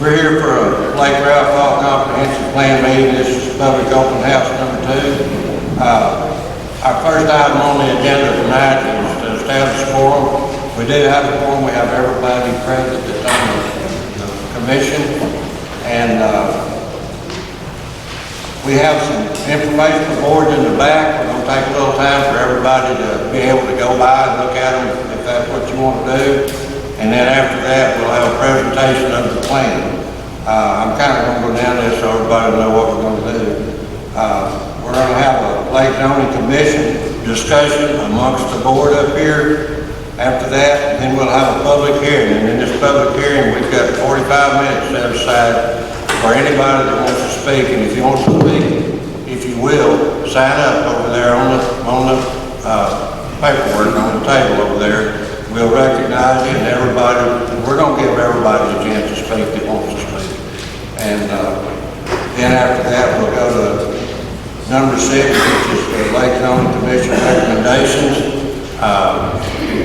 We're here for a Lake Ralph Hall Comprehensive Plan meeting. This is public open house number 2. Our first item on the agenda tonight is to establish a quorum. We do have a quorum. We have everybody present that's on the commission. And we have some information boards in the back. We're going to take a little time for everybody to be able to go by and look at them if that's what you want to do. And then after that, we'll have a presentation of the plan. I'm kind of going to go down this so everybody will know what we're going to do. We're going to have a Lake Zoning Commission discussion amongst the board up here. After that, then we'll have a public hearing. And in this public hearing, we've got 45 minutes set aside for anybody that wants to speak. And if you want to speak, if you will, sign up over there on the paperwork on the table over there. We'll recognize you and everybody, we're going to give everybody a chance to speak that wants to speak. And then after that, we'll go to number 6, which is the Lake Zoning Commission recommendations.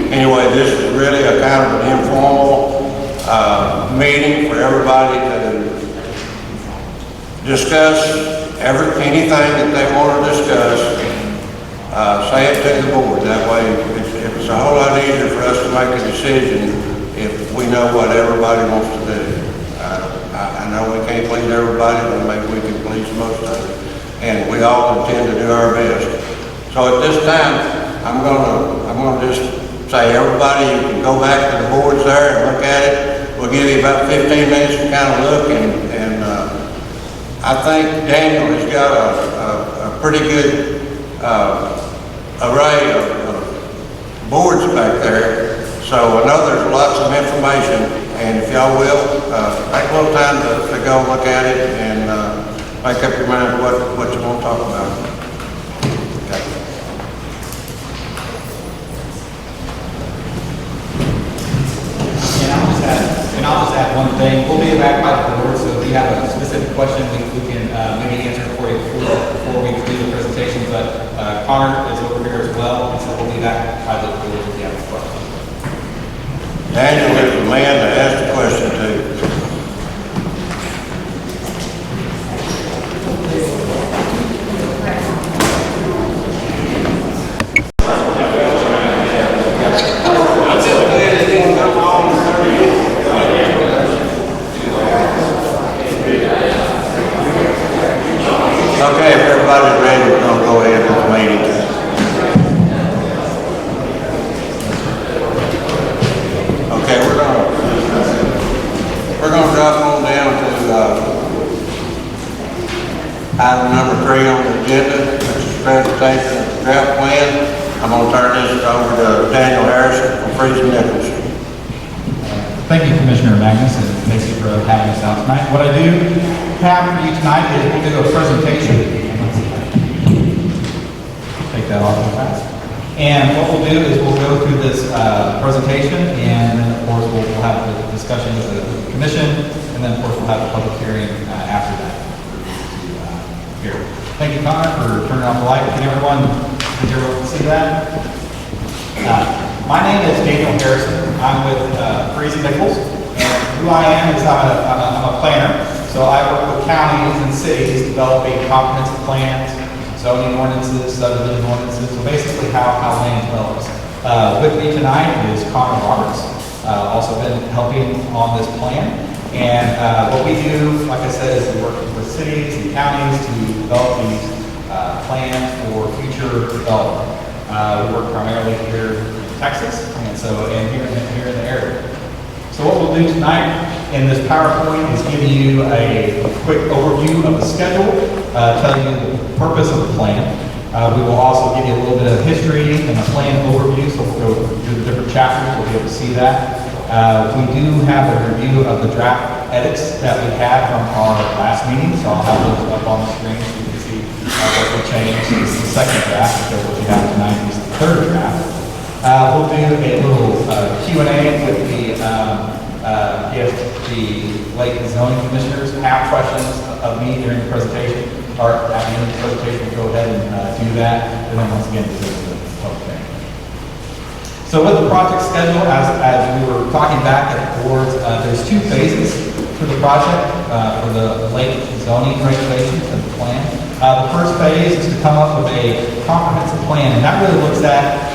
Anyway, this is really a kind of an informal meeting for everybody to discuss anything that they want to discuss. Say it to the board. That way, it's a whole lot easier for us to make a decision if we know what everybody wants to do. I know we can't please everybody, but maybe we can please most of it. And we all intend to do our best. So at this time, I'm gonna just say, everybody, you can go back to the boards there and look at it. We'll give you about 15 minutes to kind of look, and I think Daniel has got a pretty good array of boards back there. So I know there's lots of information, and if y'all will, take a little time to go look at it and make up your mind what you want to talk about. Okay. And I'll just add one thing. We'll be back by the board, so if you have a specific question, we can maybe answer it for you before we do the presentation. But Connor is over here as well, so we'll be back by the board if you have a question. Daniel is the man to ask the question to. Okay, if everybody's ready, we're going to go ahead with the meeting. Okay, we're going to drop on down to item number 3 on the agenda, which is presentation of the draft plan. I'm going to turn this over to Daniel Harrison from Freese and Nichols. Thank you, Commissioner Magnus, and thank you for having us out tonight. What I do have for you tonight is we'll do a presentation. Take that off real fast. And what we'll do is we'll go through this presentation, and then of course we'll have the discussion with the commission, and then of course we'll have a public hearing after that. Here. Thank you, Connor, for turning on the light. Can everyone see that? My name is Daniel Harrison. I'm with Freese and Nichols, and who I am is I'm a planner. So I work with counties and cities developing comprehensive plans, zoning ordinances, subdivision ordinances, so basically how land develops. With me tonight is Connor Roberts, also been helping on this plan. And what we do, like I said, is we work with cities and counties to develop these plans for future development. We work primarily here Texas, and here in the area. So what we'll do tonight in this PowerPoint is give you a quick overview of the schedule, tell you the purpose of the plan. We will also give you a little bit of history and a plan overview, so we'll go through the different chapters, we'll be able to see that. We do have a review of the draft edits that we had from our last meeting, so I'll have those up on the screen so you can see what we changed. This is the second draft, because what you have tonight is the third draft. We'll do a little Q&A with if the Lake Zoning Commissioners have questions of me during the presentation, or at the end of the presentation, we'll go ahead and do that. And then once again, this is the public hearing. So with the project schedule, as we were talking back at the boards, there's 2 phases. to the project for the lake zoning regulations and the plan. The first phase is to come up with a comprehensive plan, and that really looks at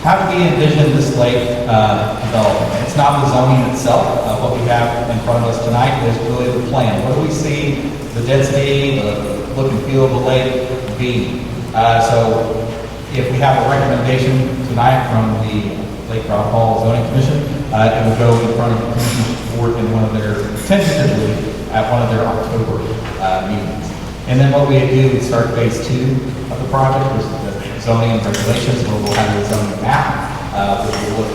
how do we envision this lake developing. It's not the zoning itself. What we have in front of us tonight is really the plan. What do we see the density, the look and feel of the lake be? So if we have a recommendation tonight from the Lyday Hall Zoning Commission, it will go in front of the Commission's board in one of their, tentatively, at one of their October meetings. And then what we do is start phase 2 of the project, which is the zoning and regulations, where we'll have a zoning map, which will look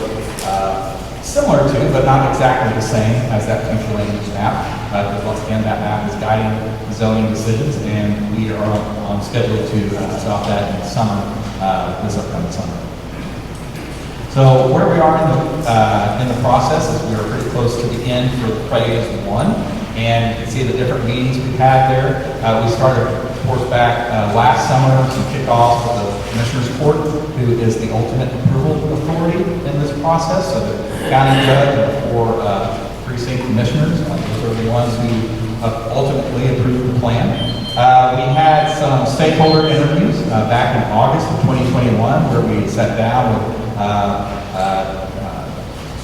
similar to, but not exactly the same as that future land use map. Because once again, that map is guiding the zoning decisions, and we are on schedule to adopt that in the summer, this upcoming summer. So where we are in the process is we are pretty close to the end for phase 1, and you can see the different meetings we've had there. We started, of course, back last summer to kick off with the Commissioner's Court, who is the ultimate approval authority in this process. So the county judge and the 4 precinct commissioners, those are the ones who ultimately approved the plan. We had some stakeholder interviews back in August of 2021, where we sat down with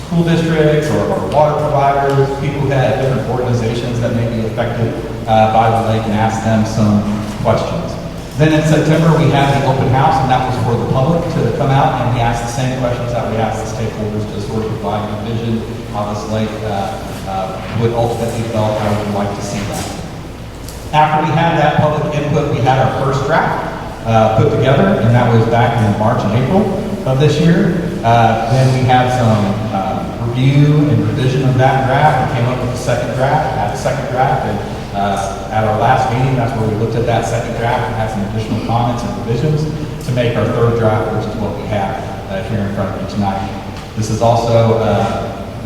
school districts or water providers, people who had different organizations that may be affected by the lake, and asked them some questions. Then in September, we had the open house, and that was for the public to come out, and we asked the same questions that we asked the stakeholders to sort of provide a vision how this lake would ultimately develop, how we would like to see that. After we had that public input, we had our first draft put together, and that was back in March and April of this year. Then we had some review and revision of that draft. We came up with a second draft, had a second draft, and at our last meeting, that's where we looked at that second draft and had some additional comments and revisions to make our third draft, which is what we have here in front of you tonight. This is also,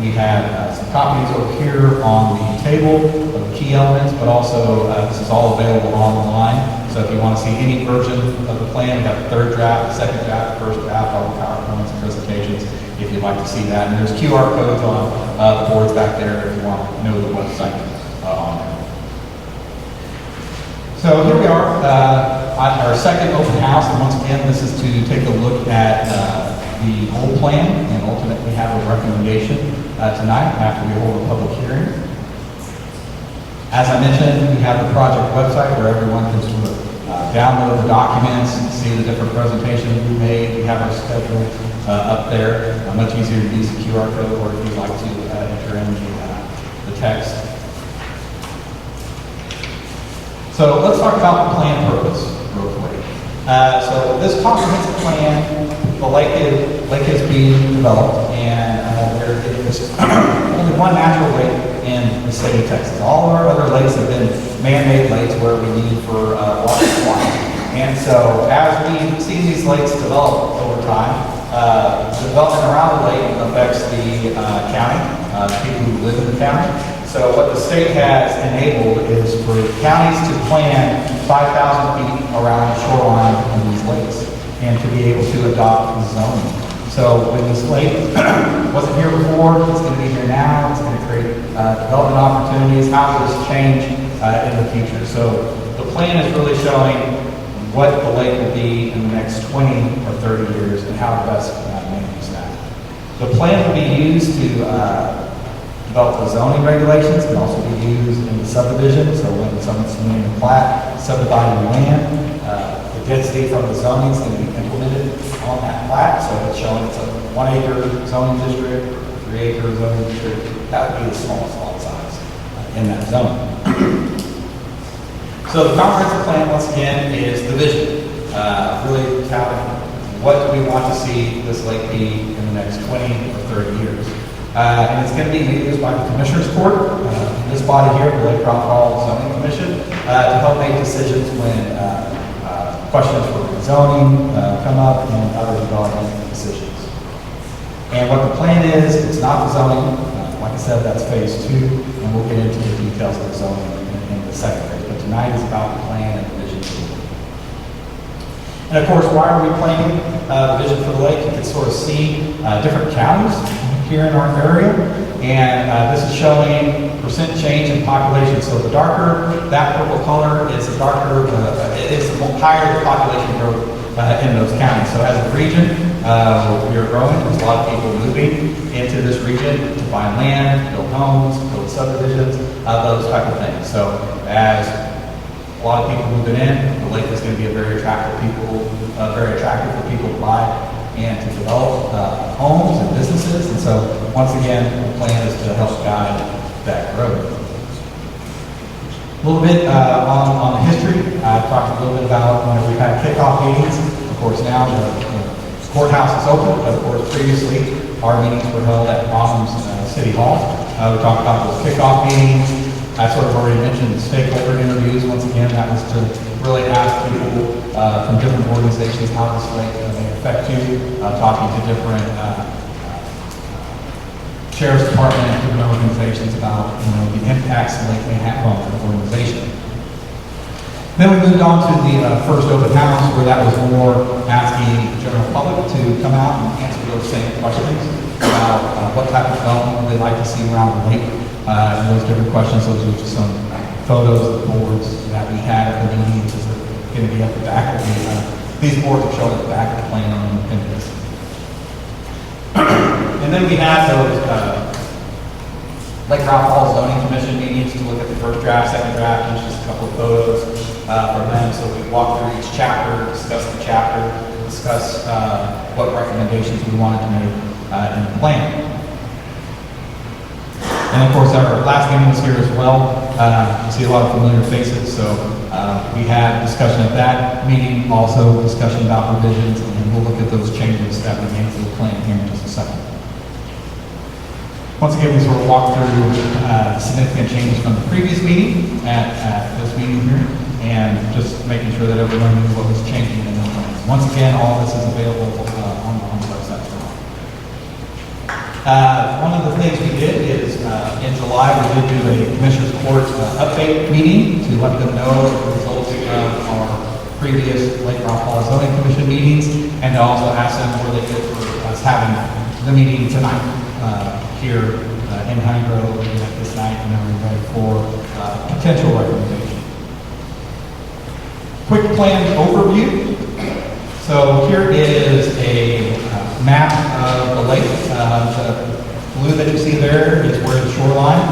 we have some copies over here on the table of the key elements, but also this is all available online. So if you want to see any version of the plan, we have the third draft, the second draft, the first draft, all the PowerPoints and presentations, if you'd like to see that. And there's QR codes on the boards back there if you want to know the website on there. So here we are at our second open house, and once again, this is to take a look at the whole plan and ultimately have a recommendation tonight after we hold a public hearing. As I mentioned, we have the project website where everyone can sort of download the documents, see the different presentations we made. We have our schedule up there. Much easier to use the QR code, or if you'd like to enter in the text. So let's talk about the plan purpose real quick. So this comprehensive plan, the lake is being developed, and there is only one natural lake in the state of Texas. All of our other lakes have been man-made lakes where we need for water supply. And so as we see these lakes develop over time, the development around the lake affects the county, the people who live in the county. So what the state has enabled is for counties to plan 5,000 feet around the shoreline of these lakes and to be able to adopt the zoning. So when this lake wasn't here before, it's going to be here now. It's going to create development opportunities. How will this change in the future? So the plan is really showing what the lake will be in the next 20 or 30 years and how to best manage that. The plan will be used to develop the zoning regulations, can also be used in the subdivision. So when someone's submitting a plat, subdividing land, the density from the zoning is going to be implemented on that plat. So it's showing it's a 1 acre zoning district, 3 acre zoning district. That would be the smallest lot size in that zone. So the comprehensive plan, once again, is the vision. Really touting what do we want to see this lake be in the next 20 or 30 years. And it's going to be used by the Commissioner's Court, this body here, the Lyday Hall Zoning Commission, to help make decisions when questions for zoning come up and other development decisions. And what the plan is, it's not the zoning. Like I said, that's phase 2, and we'll get into the details of the zoning in the second phase. But tonight is about the plan and the vision. And of course, why are we planning the vision for the lake? You can sort of see different counties here in our area, and this is showing percent change in population. So the darker that purple color is, the darker, it's the higher the population growth in those counties. So as a region, we are growing. There's a lot of people moving into this region to buy land, build homes, build subdivisions, those type of things. So as a lot of people moving in, the lake is going to be very attractive for people to buy and to develop homes and businesses. And so once again, the plan is to help guide that growth. A little bit on the history. I talked a little bit about when we've had kickoff meetings. Of course, now the courthouse is open, but of course previously our meetings were held at Rom's City Hall. We talked about those kickoff meetings. I sort of already mentioned stakeholder interviews. Once again, that was to really ask people from different organizations how this lake may affect you, talking to different sheriff's department and different organizations about the impacts the lake may have on their organization. Then we moved on to the first open house, where that was more asking the general public to come out and answer those same questions about what type of development they'd like to see around the lake, and those different questions. Those are just some photos of the boards that we had at the meetings. Is going to be at the back of these boards are shown at the back of the plan on the appendix. And then we had those Lake Ralph Hall Zoning Commission meetings to look at the first draft, second draft, and just a couple of photos from them. So we walked through each chapter, discussed the chapter, discuss what recommendations we wanted to make in the plan. And of course, our last meeting was here as well. You see a lot of familiar faces, so we had discussion at that meeting, also discussion about revisions, and we'll look at those changes that we made to the plan here in just a second. Once again, we sort of walked through significant changes from the previous meeting at this meeting here, and just making sure that everyone knew what was changing in the plans. Once again, all this is available on the website. One of the things we did is in July we did do a Commissioners Court update meeting to let them know the results of our previous Lake Ralph Hall Zoning Commission meetings, and to also ask them where they fit for us having the meeting tonight here in Honey Grove this night, and then we're ready for potential recommendation. Quick plan overview. So here is a map of the lake. The blue that you see there is where the shoreline,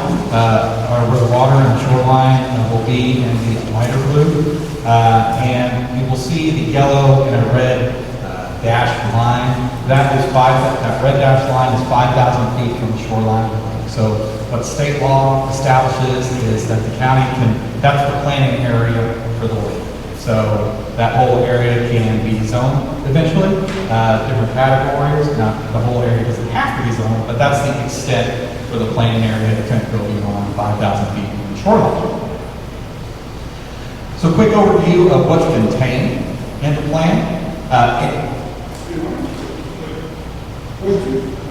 or where the water and the shoreline will be in the lighter blue. And you will see the yellow and a red dashed line. That red dashed line is 5,000 feet from the shoreline. So what state law establishes is that the county that's the planning area for the lake. So that whole area can be zoned eventually, different categories. Not the whole area doesn't have to be zoned, but that's the extent for the planning area that can go beyond 5,000 feet from the shoreline. So quick overview of what's contained in the plan.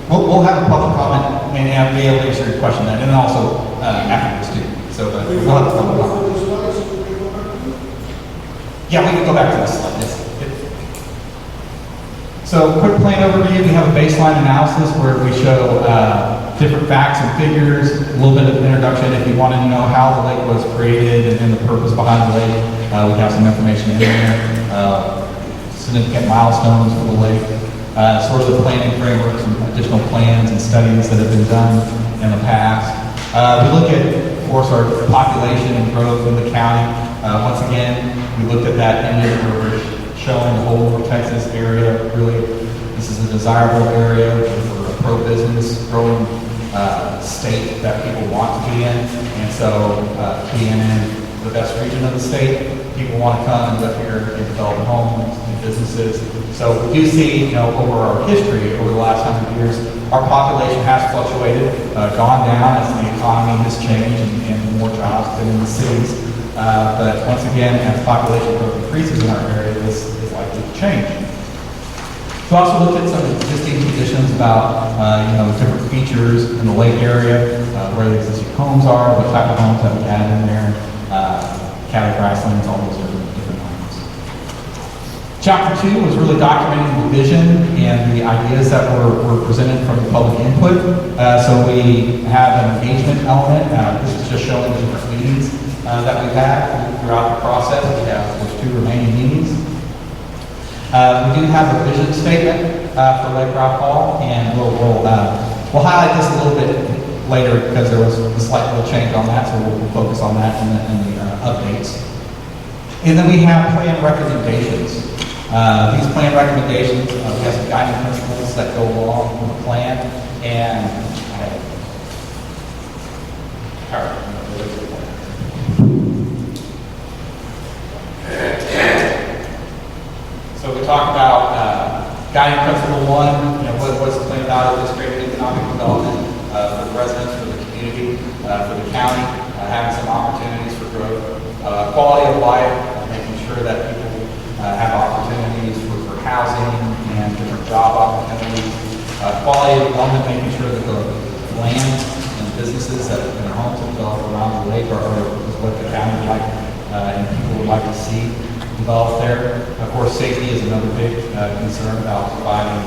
We'll have a public comment and be able to answer your question then, and then also afterwards too. So we'll have a public comment. Yeah, we can go back to this slide. Yes. So quick plan overview. We have a baseline analysis where we show different facts and figures, a little bit of an introduction if you wanted to know how the lake was created and the purpose behind the lake. We have some information in there. Significant milestones for the lake. Sort of the planning framework, some additional plans and studies that have been done in the past. We look at, of course, our population and growth in the county. Once again, we looked at that image where we're showing the whole North Texas area. Really, this is a desirable area for a pro-business, growing state that people want to be in. And so, being in the best region of the state, people want to come and live here and develop homes and businesses. So we do see, over our history, over the last 100 years, our population has fluctuated, gone down as the economy has changed and more jobs have been in the cities. But once again, as population growth increases in our area, this is likely to change. We also looked at some existing conditions about, different features in the lake area, where the existing homes are, what type of homes that we had in there, cattle grasslands, all those different items. Chapter 2 was really documenting the vision and the ideas that were presented from the public input. So we have an engagement element. This is just showing the different meetings that we've had throughout the process. We have those 2 remaining meetings. We do have a vision statement for Lyday Hall, and we'll highlight this a little bit later because there was a slight little change on that, so we'll focus on that in the updates. And then we have plan recommendations. These plan recommendations, we have some guiding principles that go along with the plan, and so we talked about guiding principle 1, what's the plan about it, is creating economic development for the residents, for the community, for the county, having some opportunities for growth, quality of life, making sure that people have opportunities for housing and different job opportunities, quality of development, making sure that the land and businesses that in their homes have developed around the lake are what the county would like and people would like to see developed there. Of course, safety is another big concern about providing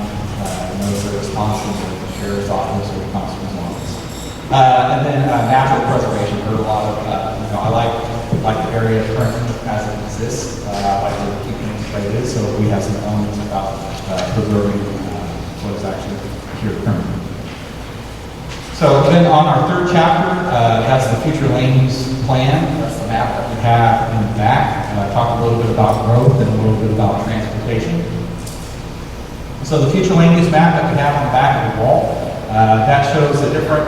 those responses to the sheriff's office or the constable's office. And then natural preservation. Heard a lot of, I like the area currently as it exists. I like to keep things the way it is. So we have some elements about preserving what is actually here currently. So then on our 3rd chapter, that's the future land use plan. That's the map that we have in the back. Talk a little bit about growth and a little bit about transportation. So the future land use map that we have on the back of the wall, that shows the different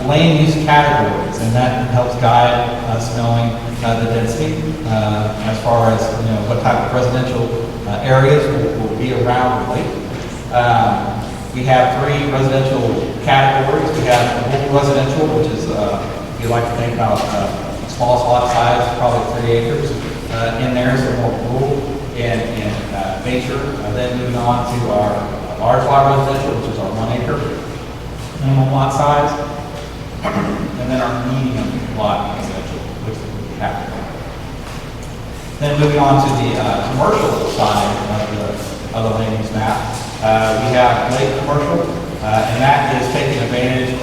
land use categories, and that helps guide us knowing the density as far as what type of residential areas will be around the lake. We have 3 residential categories. We have rural residential, which is, if you like to think about smallest lot size, probably 3 acres in there, so more rural and nature. Then moving on to our large lot residential, which is our 1 acre minimum lot size. And then our medium lot residential, which we have. Then moving on to the commercial side of the land use map. We have lake commercial, and that is taking advantage,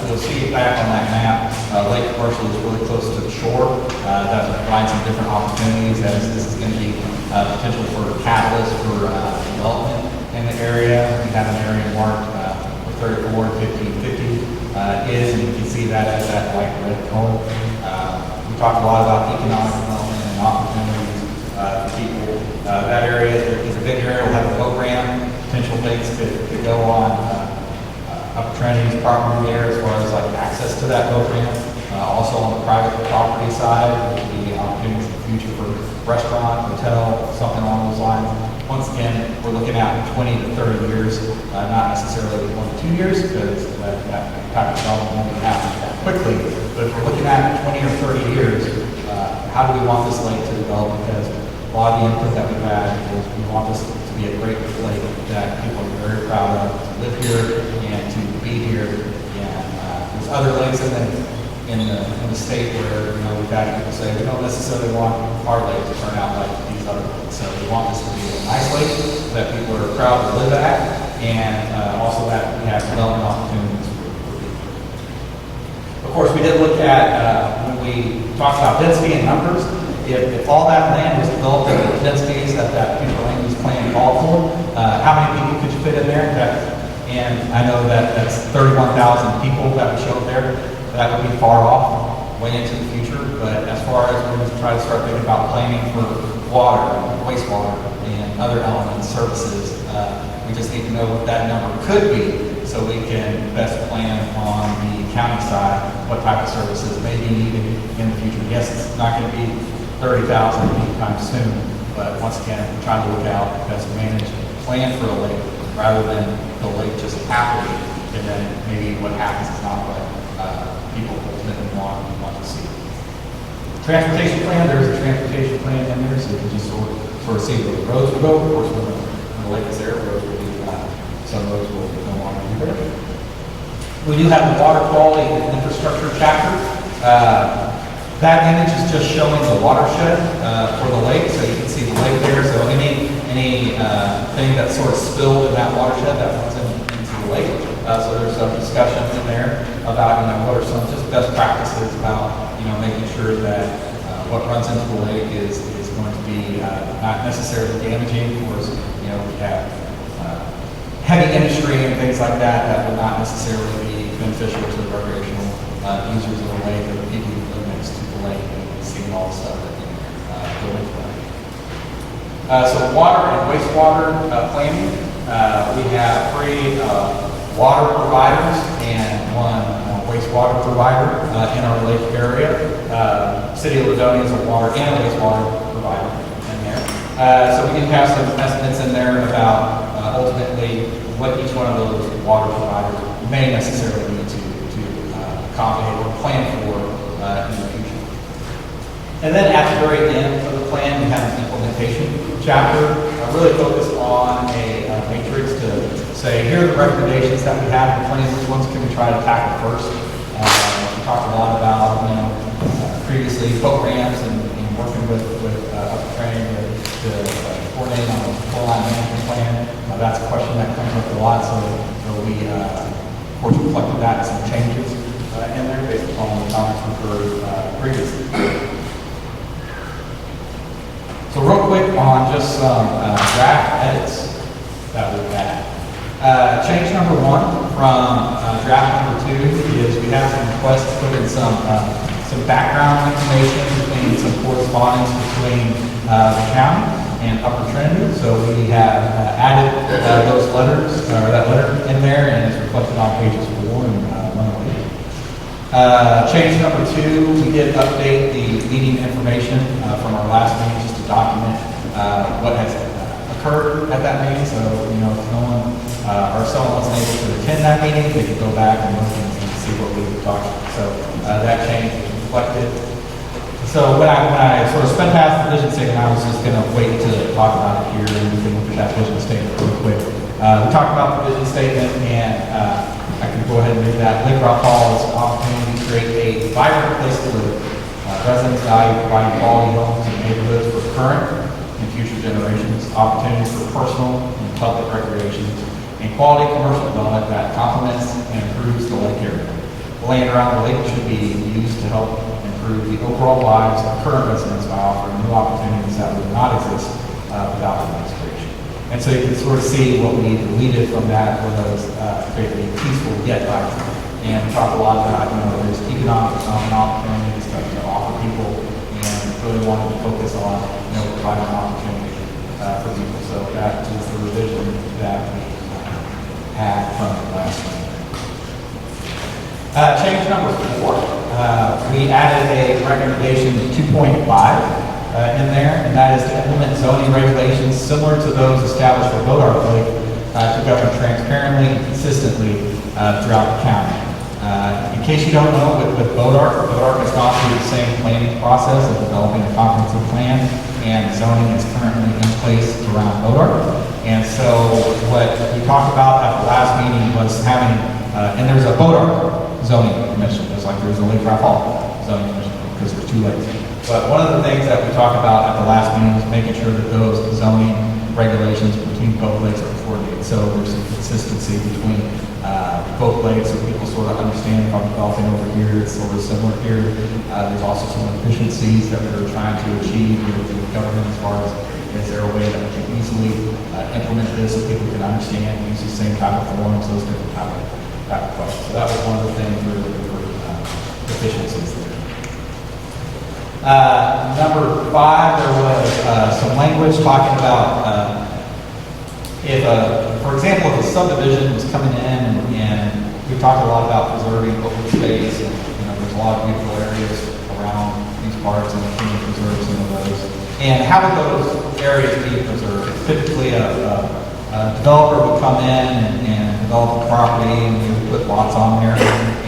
you'll see it back on that map, lake commercial is really close to the shore. That provides some different opportunities as this is going to be potential for catalyst for development in the area. We have an area marked for 34, 50, 50 is, and you can see that as that light red color. We talked a lot about economic development and opportunities for people. That area is a big area. We'll have a boat ramp, potential things to go on Upper Trinity's property there as far as like access to that boat ramp. Also on the private property side, there will be opportunities in the future for restaurant, hotel, something along those lines. Once again, we're looking at 20 to 30 years, not necessarily 1 to 2 years, because that type of development won't happen that quickly. But if we're looking at 20 or 30 years, how do we want this lake to develop? Because a lot of the input that we've had is we want this to be a great lake that people are very proud of, to live here and to be here. And there's other lakes in the state where we've had people say we don't necessarily want our lake to turn out like these other lakes. So we want this to be a nice lake that people are proud to live at, and also that we have development opportunities for people. Of course, we did look at when we talked about density and numbers. If all that land was developed at the densities that future land use plan called for, how many people could you fit in there? And I know that's 31,000 people that we showed there. That would be far off, way into the future. But as far as we're going to try to start thinking about planning for water, wastewater, and other elements, services, we just need to know what that number could be so we can best plan on the county side what type of services may be needed in the future. Yes, it's not going to be 30,000 anytime soon, but once again, we're trying to look out, best manage, plan for a lake rather than the lake just happily, and then maybe what happens is not what people ultimately want to see. Transportation plan, there's a transportation plan in there, so you can just sort of see where the roads will go. Of course, when the lake is there, roads will be, some roads will no longer be there. We do have the water quality and infrastructure chapter. That image is just showing the watershed for the lake, so you can see the lake there. So any any thing that's sort of spilled in that watershed that runs into the lake. So there's some discussion in there about, what are some just best practices about, making sure that what runs into the lake is going to be not necessarily damaging. Of course, we have heavy industry and things like that would not necessarily be beneficial to the recreational users of the lake or the people who live next to the lake and seeing all the stuff that go into the lake. So water and wastewater planning, we have 3 water providers and 1 wastewater provider in our lake area. City of Lydonia is a water and a wastewater provider in there. So we do have some estimates in there about ultimately what each one of those water providers may necessarily need to accommodate or plan for in the future. And then at the very end of the plan, we have an implementation chapter. Really focused on a matrix to say, here are the recommendations that we have in the plan. Which ones can we try to tackle first? We talked a lot about, previously programs and working with Upper Trinity to coordinate on the full line management plan. That's a question that comes up a lot, so we, of course, reflected that in some changes in there based upon the comments we've heard previously. So real quick on just some draft edits that we've had. Change number 1 from draft number 2 is we have some requests to put in some background information between some correspondence between the county and Upper Trinity. So we have added those letters, or that letter in there, and it's reflected on pages 4 and 108. Change number 2, we did update the meeting information from our last meeting just to document what has occurred at that meeting. So, if no one or someone wasn't able to attend that meeting, they could go back and look and see what we were talking about. So that change was reflected. So when I sort of spent past the vision statement, I was just going to wait to talk about it here, and we can look at that vision statement real quick. We talked about the vision statement, and I can go ahead and read that. Lyday Hall is an opportunity to create a vibrant place to live. Residents value providing quality homes and neighborhoods for current and future generations, opportunities for personal and public recreation, and quality commercial development that complements and improves the lake area. The land around the lake should be used to help improve the overall lives of current residents by offering new opportunities that would not exist without the lake's creation. And so you can sort of see what we deleted from that was create a peaceful yet vibrant. And we talk a lot about, there's economic opportunities to offer people, and really wanted to focus on, providing an opportunity for people. So that is the revision that we had from the last one. Change number 4, we added a recommendation 2.5 in there, and that is to implement zoning regulations similar to those established for Bodart Lake to govern transparently and consistently throughout the county. In case you don't know, with Bodart has gone through the same planning process of developing a comprehensive plan, and zoning is currently in place around Bodart. And so what we talked about at the last meeting was having, and there's a Bodart zoning commission, just like there's a Lyday Hall zoning commission, because there's 2 lakes. But one of the things that we talked about at the last meeting was making sure that those zoning regulations between both lakes are coordinated. So there's some consistency between both lakes, so people sort of understand if I'm developing over here, it's sort of similar here. There's also some efficiencies that we're trying to achieve with the government as far as, is there a way that we can easily implement this so people can understand, use the same type of forms, those different type of questions. So that was one of the things we were looking for efficiencies there. Number 5, there was some language talking about if, for example, if a subdivision was coming in and we talked a lot about preserving open space, and there's a lot of beautiful areas around these parks, and we can preserve some of those. And how would those areas be preserved? Typically, a developer would come in and develop a property, and we would put lots on there,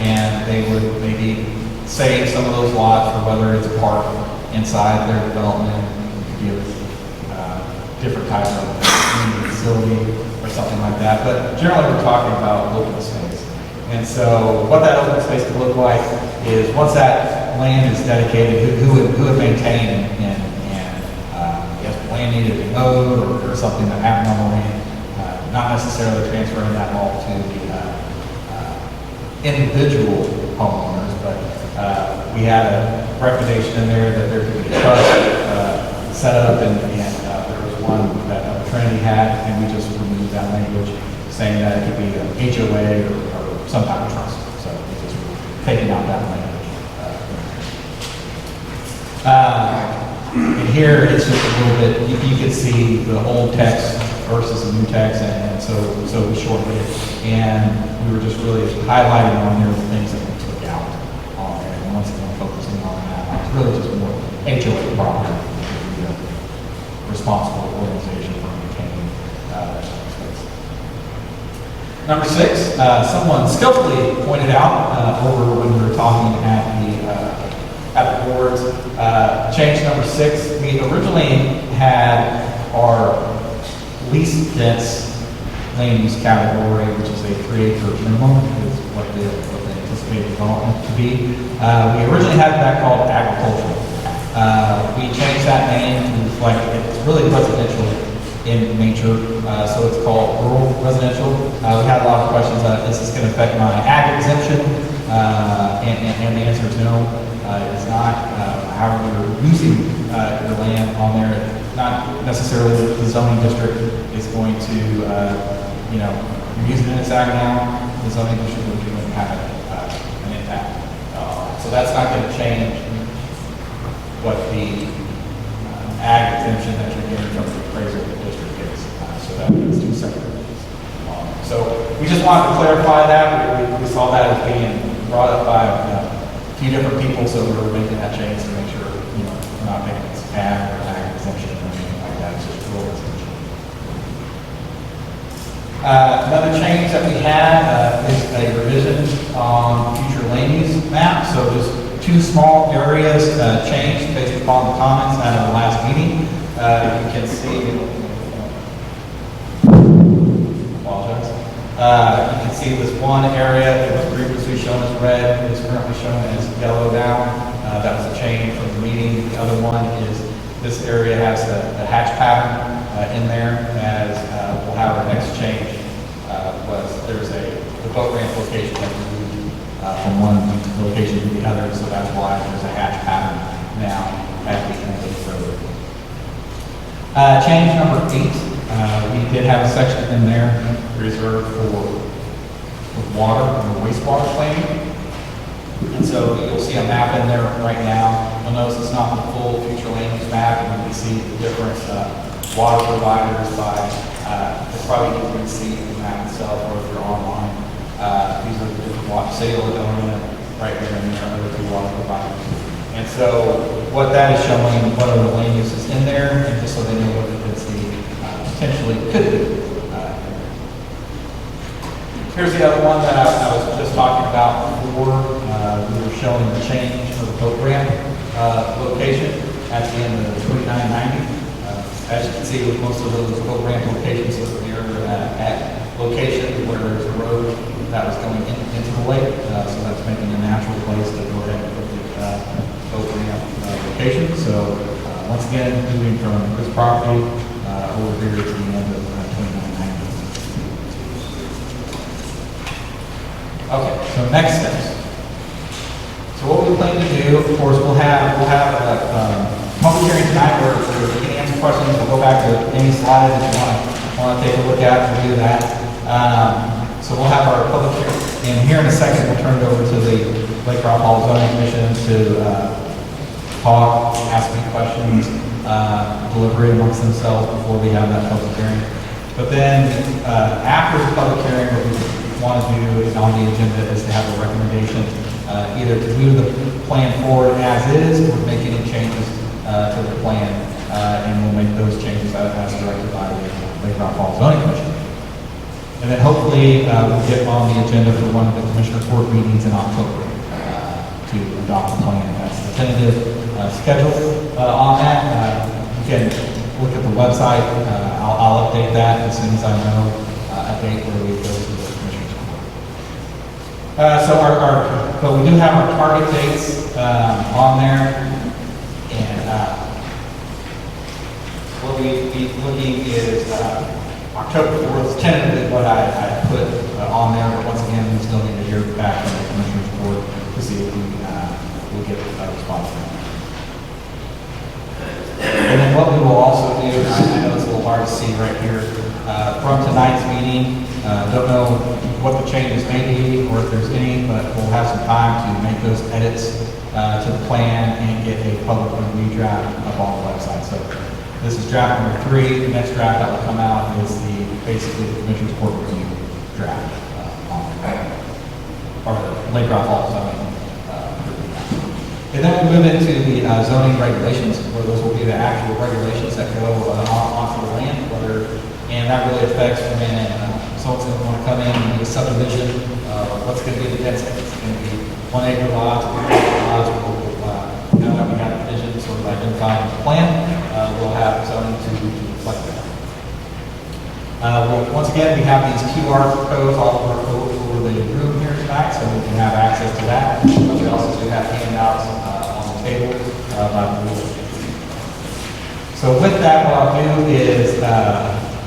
and they would maybe save some of those lots for whether it's a park inside their development, give different types of community facility or something like that. But generally, we're talking about open space. And so what that open space could look like is once that land is dedicated, who would maintain and yes, land land needed to be mowed or something that happened on the land, not necessarily transferring that all to the individual homeowners, but we had a recommendation in there that there could be a trust set up, and there was one that Upper Trinity had, and we just removed that language, saying that it could be an HOA or some type of trust. So we just taking out that language. And here it's just a little bit, you can see the old text versus the new text, and so we shortened it. And we were just really highlighting on there the things that we took out on there. And once again, focusing on that, it's really just more HOA property, responsible organization for maintaining that space. Number 6, someone skillfully pointed out over when we were talking at the boards, change number 6. We originally had our least dense land use category, which is a 3-acre minimum, is what the anticipated development to be. We originally had that called agricultural. We changed that name to reflect it's really residential in nature, so it's called rural residential. We had a lot of questions on is this going to affect my ag exemption, and the answer is no. It's not. However, you're using your land on there, not necessarily the zoning district is going to, you're using it as ag now, the zoning district will going to have an impact. So that's not going to change what the ag exemption that you're getting from the appraiser of the district is. So that's 2 separate things. So we just wanted to clarify that. We saw that as being brought up by a few different people, so we were making that change to make sure, we're not making this ag or ag exemption or anything like that. It's just rural exemption. Another change that we had is a revision on future land use map. So just 2 small areas changed based upon the comments out of the last meeting. You can see, apologize. You can see this one area that was previously shown as red is currently shown as yellow now. That was a change from the meeting. The other one is this area has the hatch pattern in there, as we'll have our next change was there's the boat ramp location that we moved from one location to the other, so that's why there's a hatch pattern now at the end of the road. Change number 8, we did have a section in there reserved for water and wastewater planning. And so you'll see a map in there right now. You'll notice it's not the full future land use map, and you can see the different water providers by, it's probably easier to see the map itself or if you're online. These are the different water, City of Ladonia, right there, and there are other 2 water providers. And so what that is showing, what are the land uses in there, and just so they know what the density potentially could be. Here's the other one that I was just talking about before. We were showing the change for the boat ramp location at the end of 2990. As you can see, with most of those boat ramp locations here at locations where there's a road that was going into the lake, so that's making a natural place to go ahead and put the boat ramp location. So once again, moving from this property over here to the end of 2990. Okay, so next steps. So what we plan to do, of course, we'll have a public hearing tonight where we can answer questions. We'll go back to any slides if you want to take a look at. We'll do that. So we'll have our public hearing. And here in a second, we'll turn it over to the Lake Rock Hall Zoning Commission to talk, ask me questions, deliberate amongst themselves before we have that public hearing. But then after the public hearing, what we want to do is on the agenda is to have a recommendation either to move the plan forward as is or make any changes to the plan, and we'll make those changes as directed by the Lake Rock Hall Zoning Commission. And then hopefully we'll get on the agenda for one of the Commissioner Court meetings in October to adopt the plan. That's the tentative schedule on that. You can look at the website. I'll update that as soon as I know a date where we go to the Commissioner's Court. But we do have our target dates on there, and what we be looking is October 4th, tentatively what I put on there, but once again, we still need to hear back from the Commissioner's Board to see if we'll get a response. And then what we will also do, and I know it's a little hard to see right here, from tonight's meeting, don't know what the changes may be or if there's any, but we'll have some time to make those edits to the plan and get a public review draft up on the website. So this is draft number 3. The next draft that will come out is basically the Commissioner's Court review draft or the Lake Hall zoning. And then we'll move into the zoning regulations, where those will be the actual regulations that go onto the land, and that really affects when someone's going to want to come in and do a subdivision. What's going to be the density? It's going to be 1 acre lots, 2 acre lots. Now that we have divisions sort of identified in the plan, we'll have zoning to reflect that. Once again, we have these QR codes all over the room here tonight, so we can have access to that. We also do have handouts on the table by the board. So with that, what I'll do is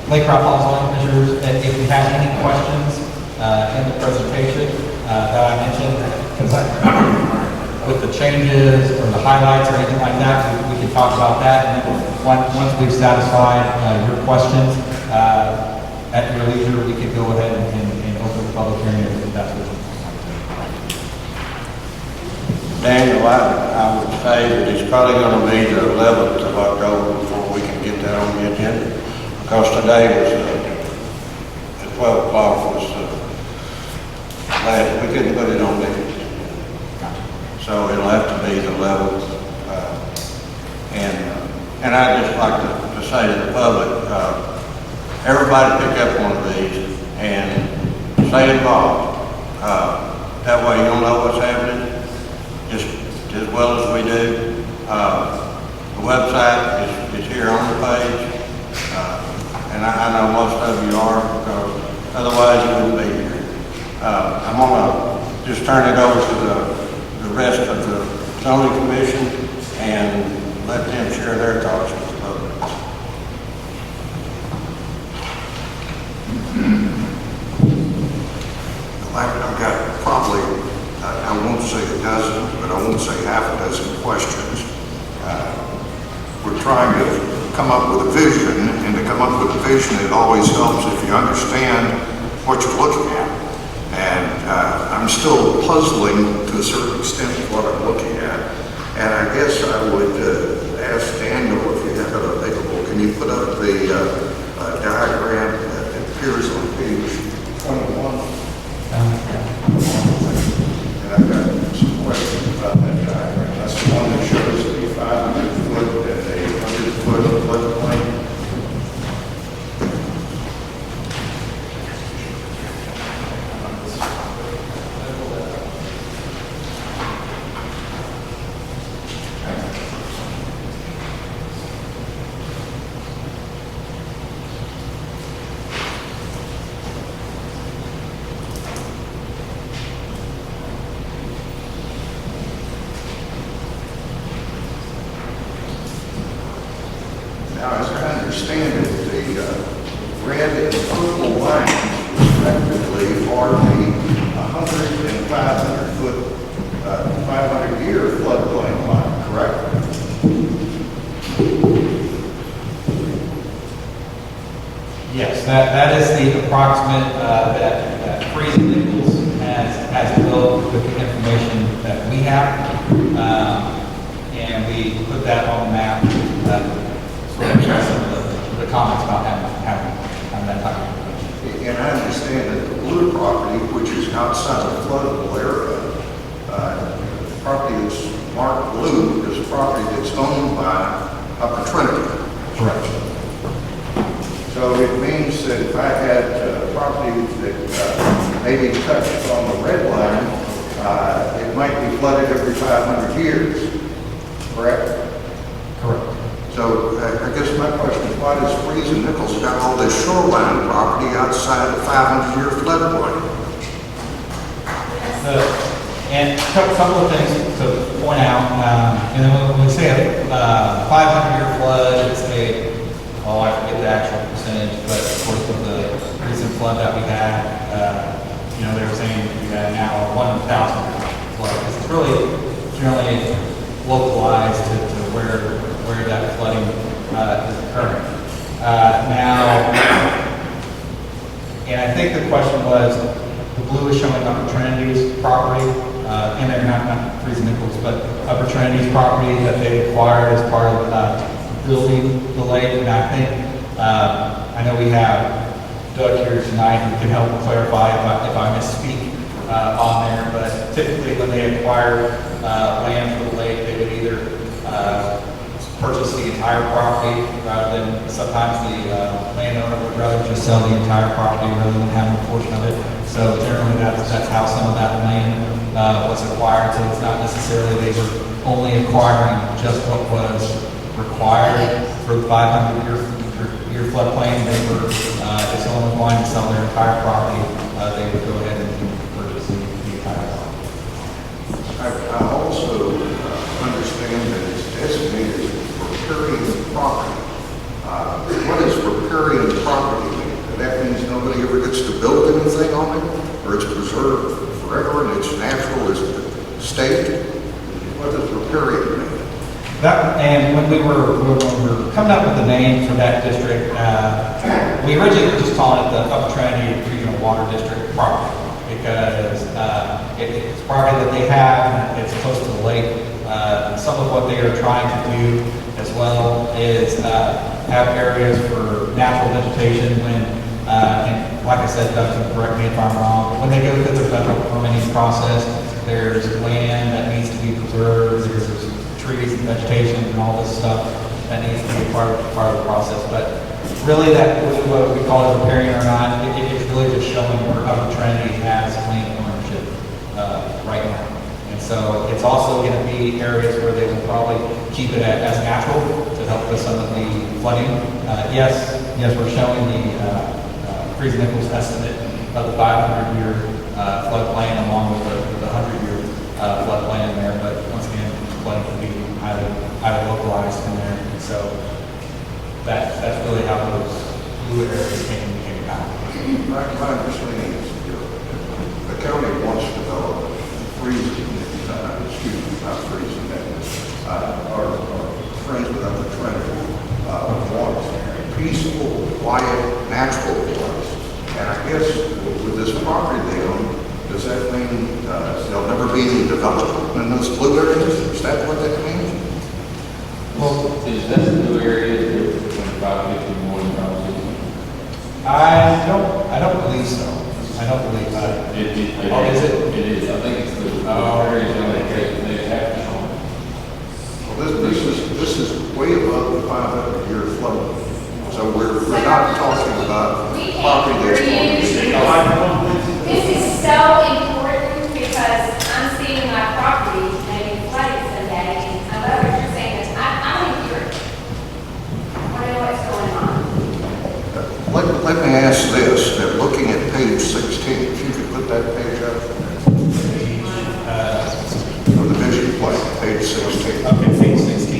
Lake Hall zoning measures. If you have any questions in the presentation that I mentioned, because with the changes or the highlights or anything like that, we can talk about that. And then once we've satisfied your questions, at your leisure, we could go ahead and open the public hearing if that's what you want to do. Daniel, I would say that it's probably going to be the 11th of October before we can get that on the agenda, because today was, at 12 o'clock was last, we couldn't put it on there. So it'll have to be the 11th. And I'd just like to say to the public, everybody pick up one of these and stay involved. That way you'll know what's happening just as well as we do. The website is here on the page. And I know most of you are, because otherwise you wouldn't be here. I'm going to just turn it over to the rest of the zoning commission and let them share their thoughts with the public. I've got probably, I won't say a dozen, but I won't say half a dozen questions. We're trying to come up with a vision, and to come up with a vision, it always helps if you understand what you're looking at. And I'm still puzzling to a certain extent what I'm looking at. And I guess I would ask Daniel if you have it available. Can you put up the diagram that appears on page 21? And I've got some questions about that diagram. That's the one that shows a 500-foot and a 100-foot floodplain. Now, as I understand it, the red and purple lines respectively are the 100 and 500-foot, 500-year floodplain line, correct? Yes, that is the approximate that Freese and Nichols has developed with the information that we have. And we put that on the map. Sort of address some of the comments about having that type of information. And I understand that the blue property, which is outside the floodable area, the property that's marked blue is a property that's owned by Upper Trinity. Correct. So it means that if I had property that maybe touched on the red line, it might be flooded every 500 years, correct? Correct. So I guess my question is, why does Freese and Nichols got all this shoreline property outside the 500-year floodplain? And a couple of things to point out. When we say a 500-year flood, it's a oh, I forget the actual percentage, but of course with the recent flood that we had, they were saying we had now 1,000 flood. This is really generally localized to where that flooding is occurring. And I think the question was, the blue is showing Upper Trinity's property, and they're not Freese and Nichols, but Upper Trinity's property that they acquired as part of building the lake. And I think, I know we have Doug here tonight who can help clarify if I misspeak on there, but typically when they acquire land for the lake, they would either purchase the entire property rather than, sometimes the landowner would rather just sell the entire property rather than having a portion of it. So generally that's how some of that land was acquired. So it's not necessarily they were only acquiring just what was required for the 500-year floodplain. They were, if someone was wanting to sell their entire property, they would go ahead and purchase the entire property. I also understand that it's designated riparian property. What is riparian property mean? That means nobody ever gets to build anything on it, or it's preserved forever and it's natural as a state? What does riparian mean? And when we were coming up with the name for that district, we originally were just calling it the Upper Trinity Regional Water District property because it's property that they have and it's close to the lake. Some of what they are trying to do as well is have areas for natural vegetation when, and like I said, Doug can correct me if I'm wrong, but when they go through the federal permitting process, there's land that needs to be preserved, there's trees and vegetation and all this stuff that needs to be part of the process. But really that, whether we call it riparian or not, it's really just showing where Upper Trinity has land ownership right now. And so it's also going to be areas where they will probably keep it as natural to help with some of the flooding. Yes, we're showing the Freese and Nichols estimate of the 500-year floodplain along with the 100-year floodplain in there. But once again, flooding can be highly localized in there. And so that's really how those blue areas came about. My understanding is the county wants to develop not Freese and Nichols, are friends with Upper Trinity, wants peaceful, quiet, natural place. And I guess with this property they own, does that mean there'll never be any development in those blue areas? Is that what that means? Well, is that the blue area that 25, 50 more than probably? I don't believe so. I don't believe that. Is it? It is. I think it's the areas on that case they have to own. Well, this is way above the 500-year flood. So we're not talking about property that's going to be. This is so important because I'm seeing my property maybe flooded someday, and I love what you're saying. I'm in here. I want to know what's going on. Let me ask this, that looking at page 16, if you could put that page up for the vision plan, page 16. Okay, page 16.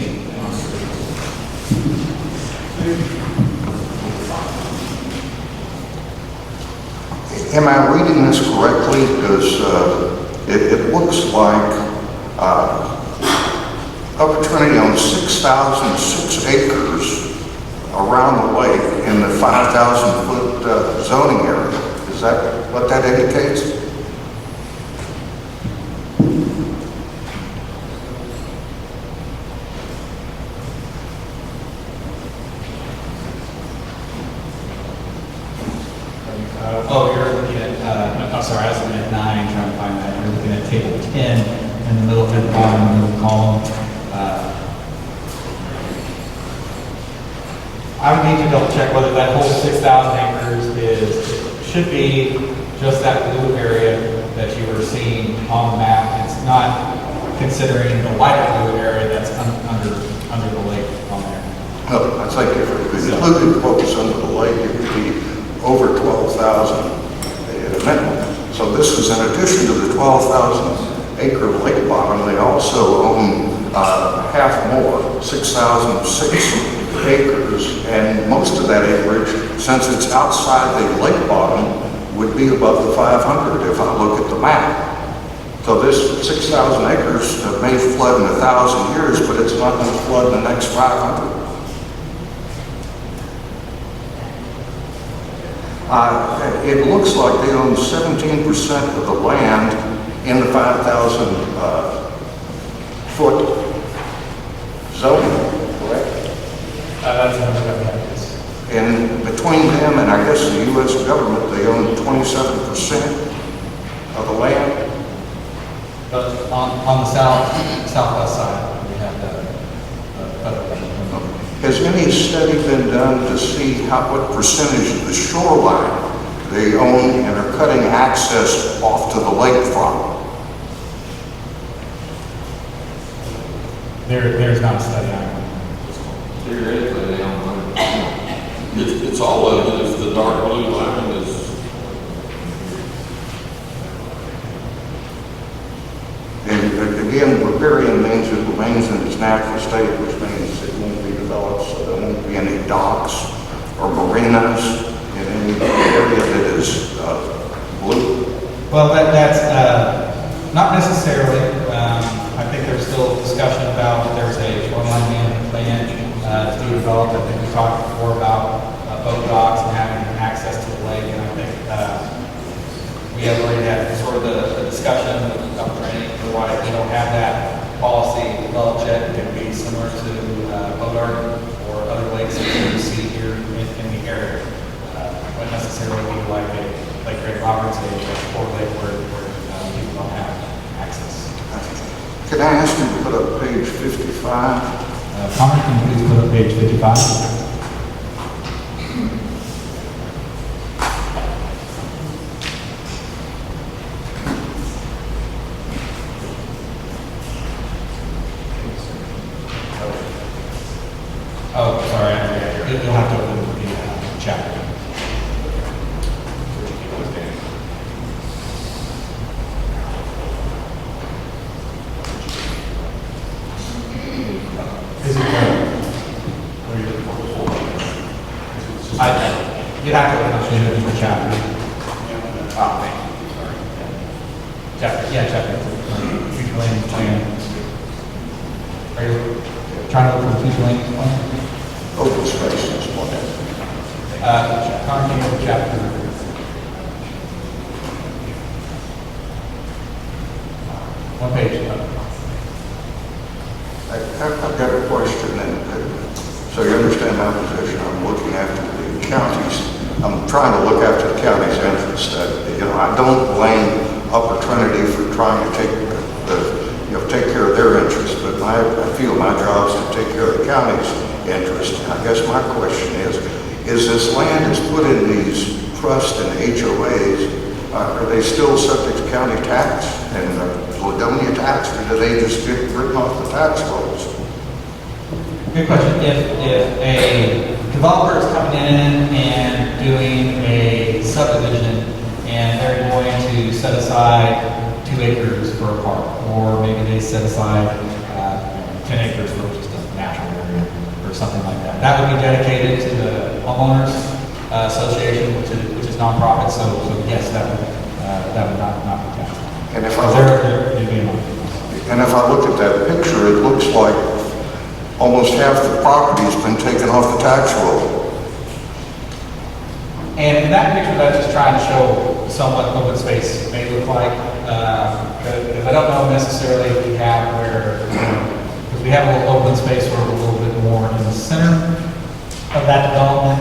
Am I reading this correctly? Because it looks like Upper Trinity owns 6,006 acres around the lake in the 5,000-foot zoning area. Is that what that indicates? You're looking at, I'm sorry, I was looking at 9, trying to find that. You're looking at table 10 in the middle, at the bottom, in the middle column. I would need to double check whether that whole 6,000 acres should be just that blue area that you were seeing on the map. It's not considering the lighter blue area that's under the lake on there. No, I think if it was included what was under the lake, it would be over 12,000 at a minimum. So this is in addition to the 12,000 acre lake bottom, they also own half more, 6,006 acres, and most of that acreage, since it's outside the lake bottom, would be above the 500 if I look at the map. So this 6,000 acres may flood in 1,000 years, but it's not going to flood in the next 500. It looks like they own 17% of the land in the 5,000 foot zone, correct? That's what that is. And between them and I guess the U.S. government, they own 27% of the land. But on the southwest side, we have the federal government. Has any study been done to see what percentage of the shoreline they own and are cutting access off to the lakefront? There's not a study on it. Theoretically, they don't want it. It's all of it, it's the dark blue line is. And again, riparian means it remains in its natural state, which means it won't be developed, so there won't be any docks or marinas in any area that is blue. Well, that's not necessarily. I think there's still discussion about there's a shoreline management plan to be developed. I think we talked before about boat docks and having access to the lake, and I think we have already had sort of the discussion with Upper Trinity for why we don't have that policy developed yet. It can be similar to Bodart or other lakes that you see here in the area. Wouldn't necessarily be like Lake Great Roberts, a port lake where people don't have access. Can I ask you to put up page 55? Connor, can you please put up page 55? Oh, sorry, you'll have to open the chapter. Is it you'd have to open a different chapter. Oh, thank you, sorry. Chapter, future land plan. Are you trying to look for the future land plan? Open space is one. Congregate chapter. One page. I've got a question, and so you understand my position. I'm looking after the counties. I'm trying to look after the county's interest. I don't blame Upper Trinity for trying to take care of their interests, but I feel my job is to take care of the county's interest. I guess my question is this land is put in these trusts and HOAs, are they still subject to county tax and Ladonia tax, or do they just get written off the tax rolls? Good question. If a developer is coming in and doing a subdivision and they're going to set aside 2 acres for a park, or maybe they set aside 10 acres for just a natural area or something like that, that would be dedicated to the homeowners association, which is nonprofit. So yes, that would not be taxed. And if I look at that picture, it looks like almost half the property's been taken off the tax roll. And in that picture, that's just trying to show somewhat open space may look like. Because I don't know necessarily if we have because we have a little open space where we're a little bit more in the center of that development.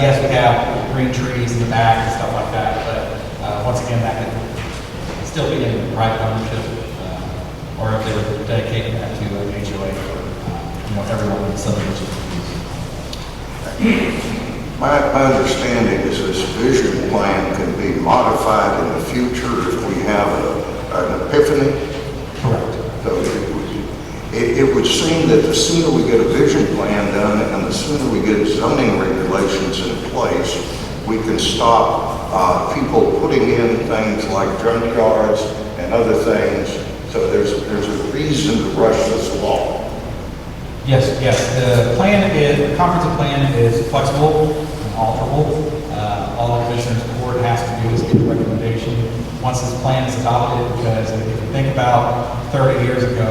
Yes, we have green trees in the back and stuff like that, but once again, that could still be in private ownership, or if they were dedicating that to an HOA for everyone in the subdivision. My understanding is this vision plan can be modified in the future if we have an epiphany. Correct. So it would seem that the sooner we get a vision plan done and the sooner we get zoning regulations in place, we can stop people putting in things like junkyards and other things. So there's a reason to rush this along. Yes, the comprehensive plan is flexible and alterable. All the commissioners' court has to do is give a recommendation once this plan is adopted, because if you think about 30 years ago,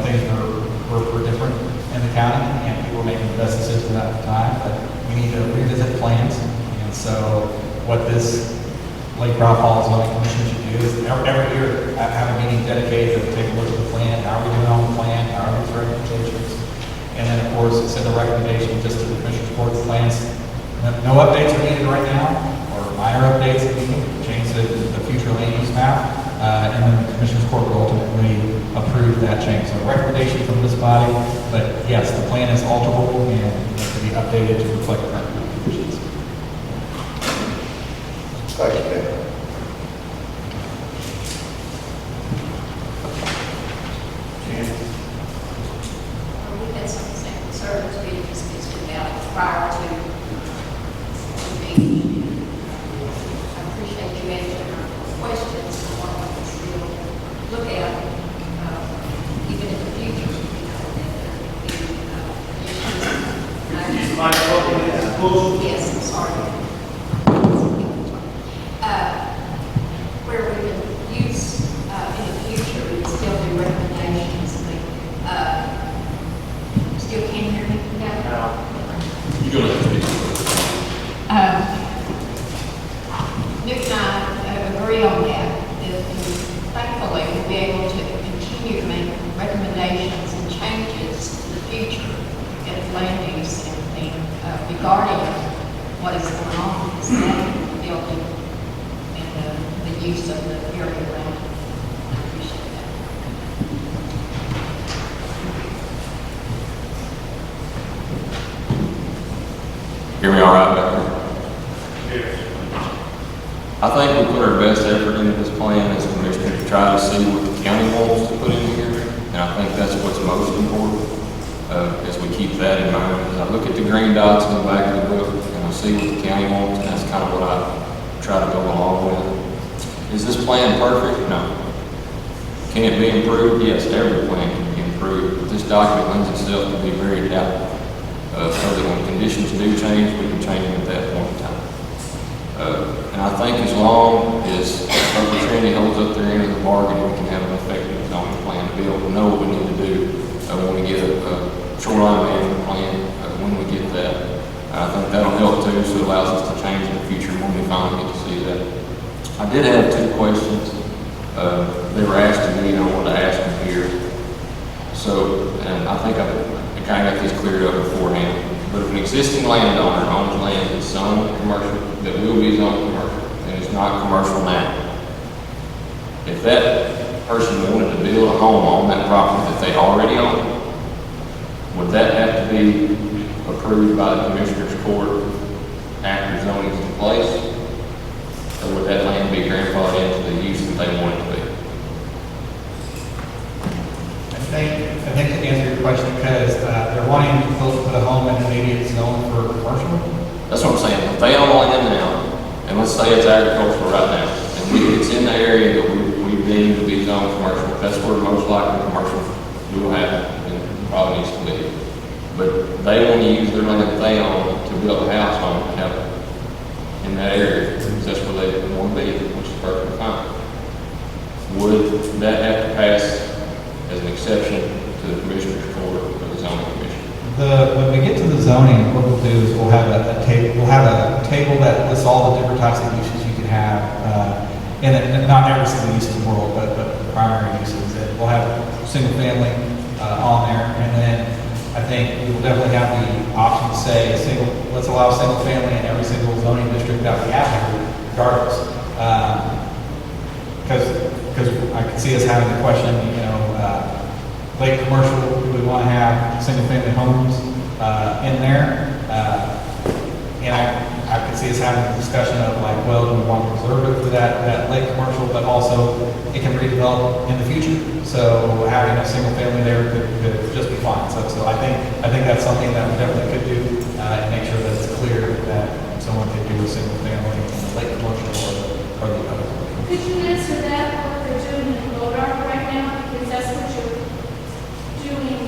things were different in the county, and people were making the best decisions at the time, but we need to revisit plans. And so what this Lake Ralph Hall zoning commission should do is every year have a meeting dedicated to take a look at the plan. How are we doing on the plan? How are these recommendations? And then, of course, send a recommendation just to the commissioner's court plans. No updates are needed right now, or minor updates are needed, change the future land use map, and then the commissioner's court will ultimately approve that change. So a recommendation from this body, but yes, the plan is alterable and to be updated to reflect current conditions. Thank you, Ben. We've had some service we discussed about prior to the meeting. I appreciate you answering our questions and what we can still look at, even in the future, Yes, I'm sorry. Where we can use, in the future, we can still do recommendations. Still can't hear me? You're gonna have to speak. Nick and I agree on that. Thankfully, we'll be able to continue to make recommendations and changes to the future in land use and regarding what is going on with the staff, the building, and the use of the area around. I appreciate that. Hear me all right back there? Yes. I think we put our best effort into this plan as commissioner to try to see what the county wants to put in here, and I think that's what's most important. As we keep that in mind, as I look at the green dots in the back of the book and I see what the county wants, and that's kind of what I try to go along with. Is this plan perfect? No. Can it be improved? Yes, every plan can be improved. But this document lends itself to be very adaptable. So that when conditions do change, we can change them at that point in time. And I think as long as Upper Trinity holds up their end of the bargain, we can have an effective zoning plan to be able to know what we need to do when we get a shoreline management plan, when we get that. I think that'll help too, so it allows us to change in the future when we finally get to see that. I did have two questions. They were asked to me, and I wanted to ask them here. So, and I think I kind of got these cleared up beforehand. But if an existing landowner owns land that's zoned commercial, that will be zoned commercial, and it's not commercial now, if that person wanted to build a home on that property that they already own, would that have to be approved by the commissioner's court after zoning is in place? Or would that land be grandfathered into the use that they want it to be? I think to answer your question, because they're wanting to put a home in an immediate zone for commercial. That's what I'm saying. If they own land now, and let's say it's agricultural right now, and it's in the area that we deem to be zoned commercial, that's where most likely commercial will happen, and probably needs to be. But they want to use their land that they own to build a house on, and have it in that area, because that's where they want to be, which is perfectly fine. Would that have to pass as an exception to the commissioner's court or the zoning commission? When we get to the zoning, what we'll do is we'll have a table. We'll have a table that lists all the different types of uses you can have, and not every single use in the world, but the primary uses. And we'll have single family on there, and then I think we will definitely have the option to say let's allow single family in every single zoning district that we have here, regardless. Because I could see us having the question, late commercial, do we want to have single-family homes in there? And I could see us having a discussion of like, well, do we want to preserve it for that late commercial, but also it can redevelop in the future. So having a single-family there could just be fine. So I think that's something that we definitely could do and make sure that it's clear that someone could do a single-family in the late commercial or the other. Could you answer that, what they're doing in Florida right now, because that's what you're doing,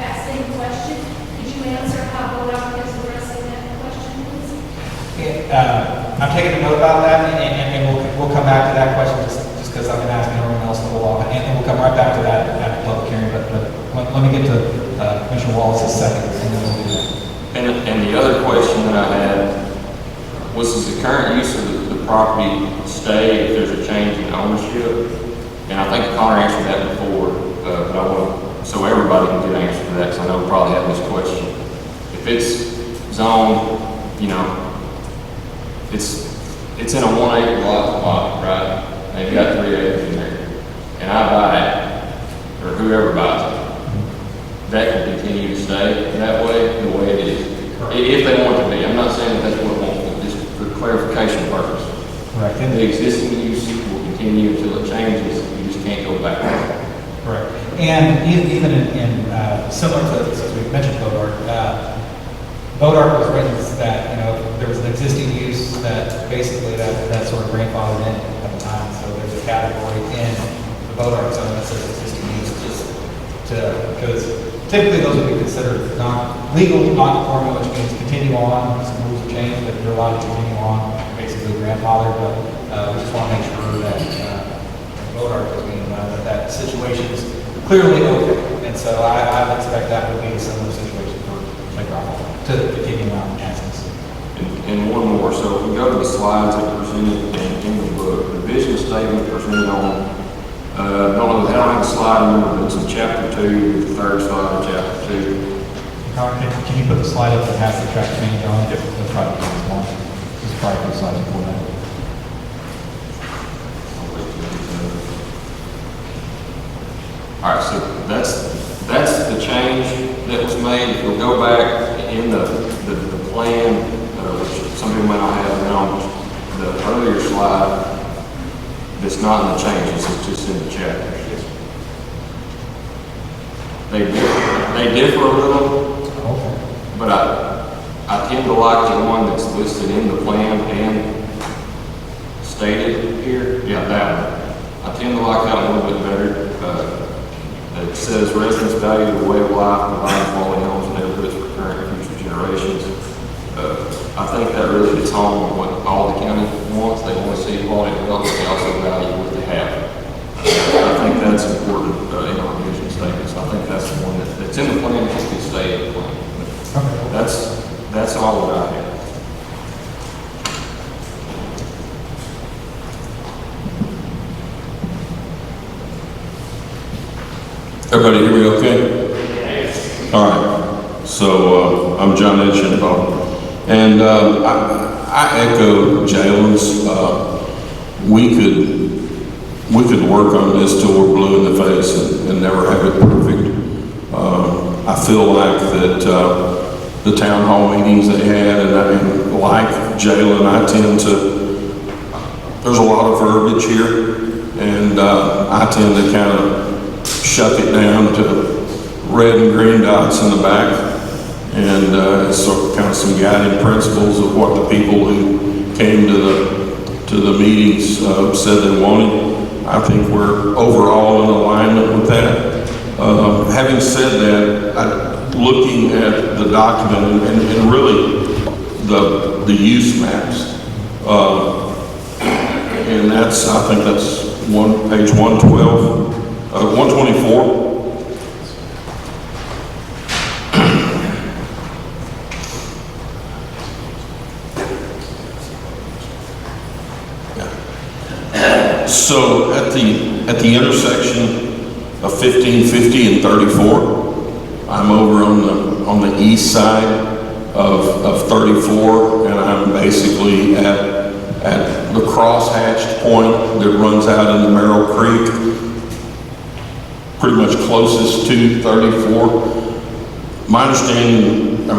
that same question? I'm taking a note about that, and we'll come back to that question, just because I've been asking everyone else for a while, and we'll come right back to that at the public hearing, but let me get to Commissioner Wallace's second, and then we'll do that. And the other question that I had was, does the current use of the property stay if there's a change in ownership? And I think Connor answered that before, but I want, so everybody can get an answer to that, because I know we probably have this question. If it's zoned, you know, it's in a 1 acre lot, right? And you've got 3 acres in there, and I buy it, or whoever buys it, that can continue to stay that way, the way it is. If they want it to be. I'm not saying that that's what it wants, but just for clarification purposes. Correct. The existing use will continue until it changes, you just can't go back. Correct. And even in similar to, since we mentioned Bodart, Bodart was written that, you know, there was an existing use that basically that sort of grandfathered in at the time. So there's a category in the Bodart zone that says existing use, just because typically those would be considered legal, non-conforming, which means continue on. Some rules have changed, but you're allowed to continue on, basically grandfathered. But we just want to make sure that Bodart is being that situation is clearly open. And so I would expect that would be a similar situation for Playground to continue on in essence. And one more, so if we go to the slides that were presented in the book, the vision statement presented on, I don't have a slide number, but it's in chapter 2, the third slide of chapter 2. Howard, can you put the slide up that has the track change on it? That's probably the next one. Just probably put the slide before that. All right, so that's the change that was made. If you'll go back in the plan, which some people may not have now, the earlier slide, it's not in the changes, it's just in the chapters. They differ a little, Okay. but I tend to like the one that's listed in the plan and stated here. Yeah, that one. I tend to like that one a little bit better. It says residents value the way of life, providing quality homes and neighborhoods for current and future generations. I think that really hits home with what all the county wants. They want to see quality development, they also value what they have. I think that's important in our vision statements. I think that's the one that's in the plan, it can stay in the plan. Okay. That's all that I have. Everybody hear me okay? All right. So I'm John Edgenbaugh. And I echo Jalen's. We could work on this till we're blue in the face and never have it perfect. I feel like that the town hall meetings they had, and like Jalen, I tend to, there's a lot of verbiage here, and I tend to kind of shuck it down to red and green dots in the back, and so kind of some guiding principles of what the people who came to the meetings said they wanted. I think we're overall in alignment with that. Having said that, looking at the document and really the use maps, and that's, I think that's page 112. 124. So at the intersection of 1550 and 34, I'm over on the east side of 34, and I'm basically at the crosshatched point that runs out into Merrill Creek, pretty much closest to 34. My understanding,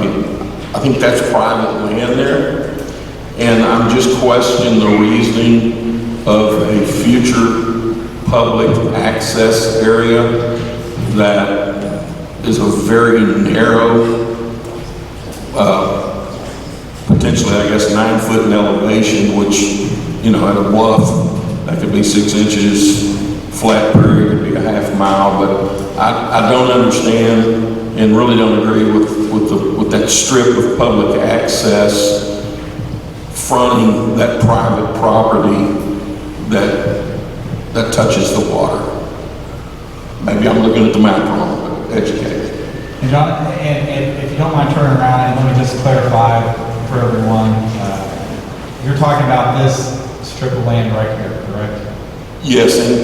I think that's private land there, and I'm just questioning the reasoning of a future public access area that is a very narrow, potentially, I guess, 9 foot in elevation, which, at a bluff, that could be 6 inches, flat prairie could be a half mile, but I don't understand and really don't agree with that strip of public access fronting that private property that touches the water. Maybe I'm looking at the map wrong, but educate me. And John, and if you don't mind turning around, and let me just clarify for everyone, you're talking about this strip of land right here, correct? Yes, and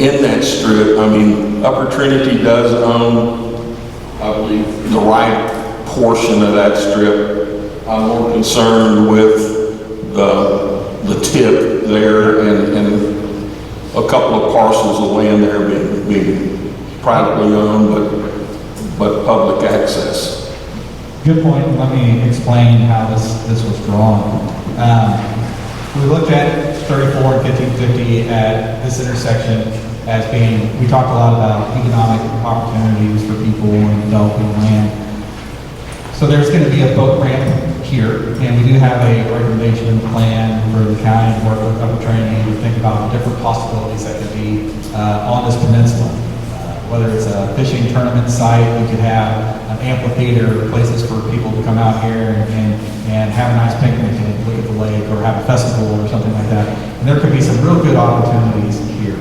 in that strip, I mean, Upper Trinity does own, I believe, the right portion of that strip. I'm more concerned with the tip there and a couple of parcels of land there being privately owned, but public access. Good point. Let me explain how this was drawn. We looked at 34 and 1550 at this intersection as being, we talked a lot about economic opportunities for people and developing land. So there's going to be a boat ramp here, and we do have a recommendation plan for the county to work with Upper Trinity to think about different possibilities that could be on this peninsula. Whether it's a fishing tournament site, we could have an amphitheater, places for people to come out here and have a nice picnic and look at the lake, or have a festival or something like that. And there could be some real good opportunities here.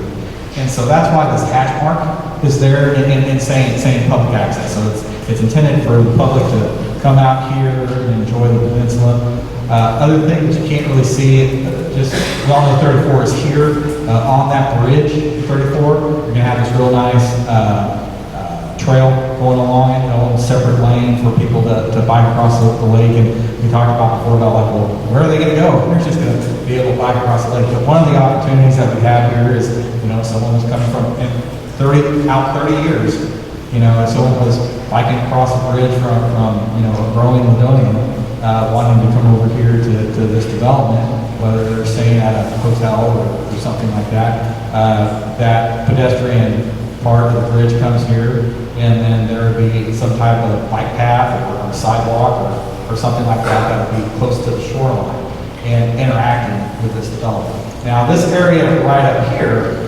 And so that's why this hatch mark is there in saying public access. So it's intended for the public to come out here and enjoy the peninsula. Other things you can't really see, just along the 34 is here, on that bridge, 34, you're gonna have this real nice trail going along it, a separate lane for people to bike across the lake. And we talked about before about like, well, where are they gonna go? They're just gonna be able to bike across the lake. But one of the opportunities that we have here is, someone was coming from 30 years, and someone was biking across the bridge from a growing Ladonian, wanting to come over here to this development, whether they're staying at a hotel or something like that. That pedestrian part of the bridge comes here, and then there would be some type of bike path or a sidewalk or something like that would be close to the shoreline and interacting with this development. Now, this area right up here,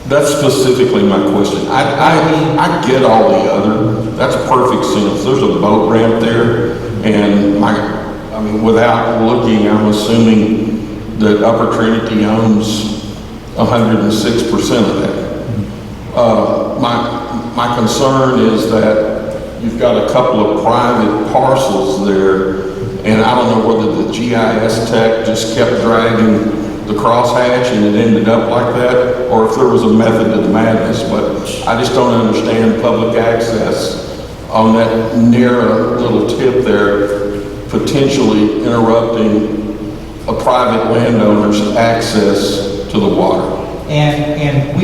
That's specifically my question. I get all the other, that's perfect sense. There's a boat ramp there, and without looking, I'm assuming that Upper Trinity owns 106% of that. My concern is that you've got a couple of private parcels there, and I don't know whether the GIS tech just kept dragging the crosshatch and it ended up like that, or if there was a method to the madness, but I just don't understand public access on that narrow little tip there, potentially interrupting a private landowner's access to the water. and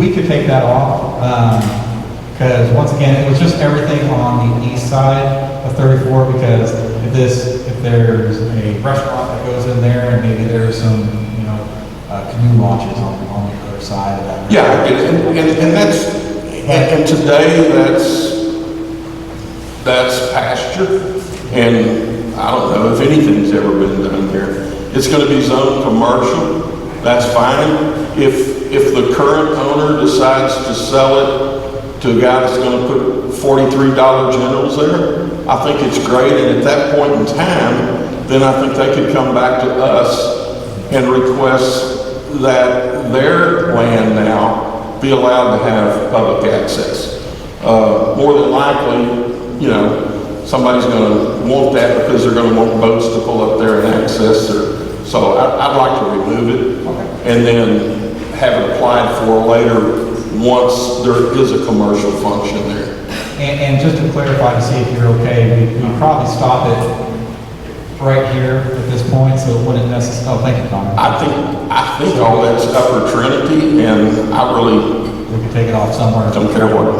we could take that off, because once again, it was just everything on the east side of 34, because if there's a restaurant that goes in there, and maybe there's some, canoe launches on the other side of that. Yeah, and today that's pasture, and I don't know if anything's ever been done there. It's going to be zoned commercial, that's fine. If the current owner decides to sell it to a guy that's going to put $43 Generals there, I think it's great, and at that point in time, then I think they could come back to us and request that their land now be allowed to have public access. More than likely, somebody's going to want that because they're going to want boats to pull up there and access their, so I'd like to remove it and then have it applied for later once there is a commercial function there. And just to clarify, to see if you're okay, we probably stop it right here at this point, so it wouldn't necessarily, thank you, Connor. I think all that's Upper Trinity, and I really We could take it off somewhere. don't care what.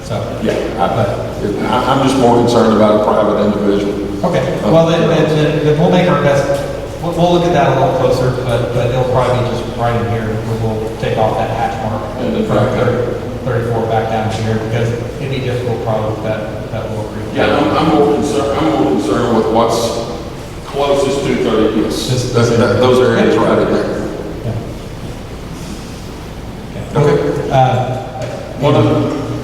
So, Yeah, I'm just more concerned about a private individual. okay, well, then we'll make our best, we'll look at that a little closer, but it'll probably be just right in here, we'll take off that hatch mark and then from 34 back down to here, because it'd be difficult probably with that little creek. Yeah, I'm more concerned with what's closest to 30, yes. Those areas right in there. Yeah. Okay.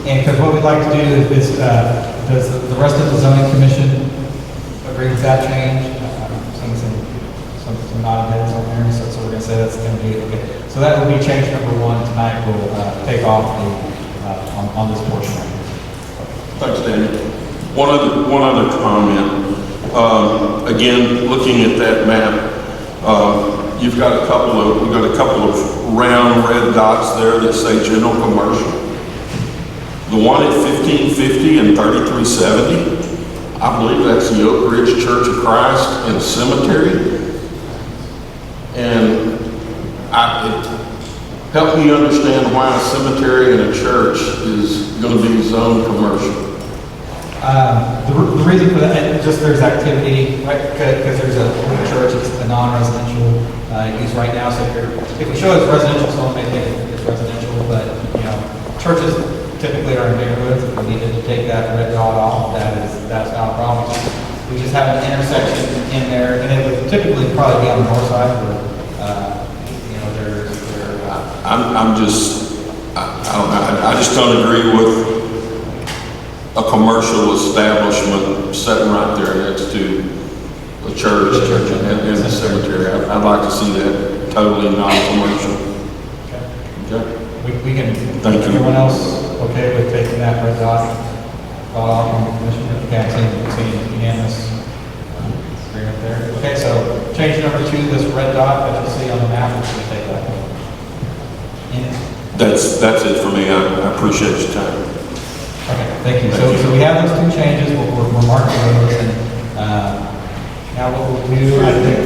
And because what we'd like to do is, does the rest of the zoning commission agree with that change. Seeing some nodded heads on there, so we're gonna say that's gonna be, okay. So that will be change number 1 tonight. We'll take off on this portion right here. Thanks, Daniel. One other comment. Again, looking at that map, we've got a couple of round red dots there that say general commercial. The one at 1550 and 3370, I believe that's the Oak Ridge Church of Christ and Cemetery. And it helped me understand why a cemetery and a church is going to be zoned commercial. The reason for that, just there's activity, right? Because there's a church, it's a non-residential use right now. So if we show it's residential, someone may think it's residential, but churches typically are in neighborhoods. If we needed to take that red dot off, that's not a problem. We just have an intersection in there, and it would typically probably be on the north side where I just don't agree with a commercial establishment sitting right there next to a church and a cemetery. I'd like to see that totally non-commercial. we can, Thank you. everyone else okay with taking that red dot off on the commission? Okay, I'm seeing unanimous agreement there. Okay, so change number 2, this red dot that you see on the map, we're going to take that. That's it for me. I appreciate your time. Okay, thank you. So we have those 2 changes, we're marking those, and now what we'll do, I think.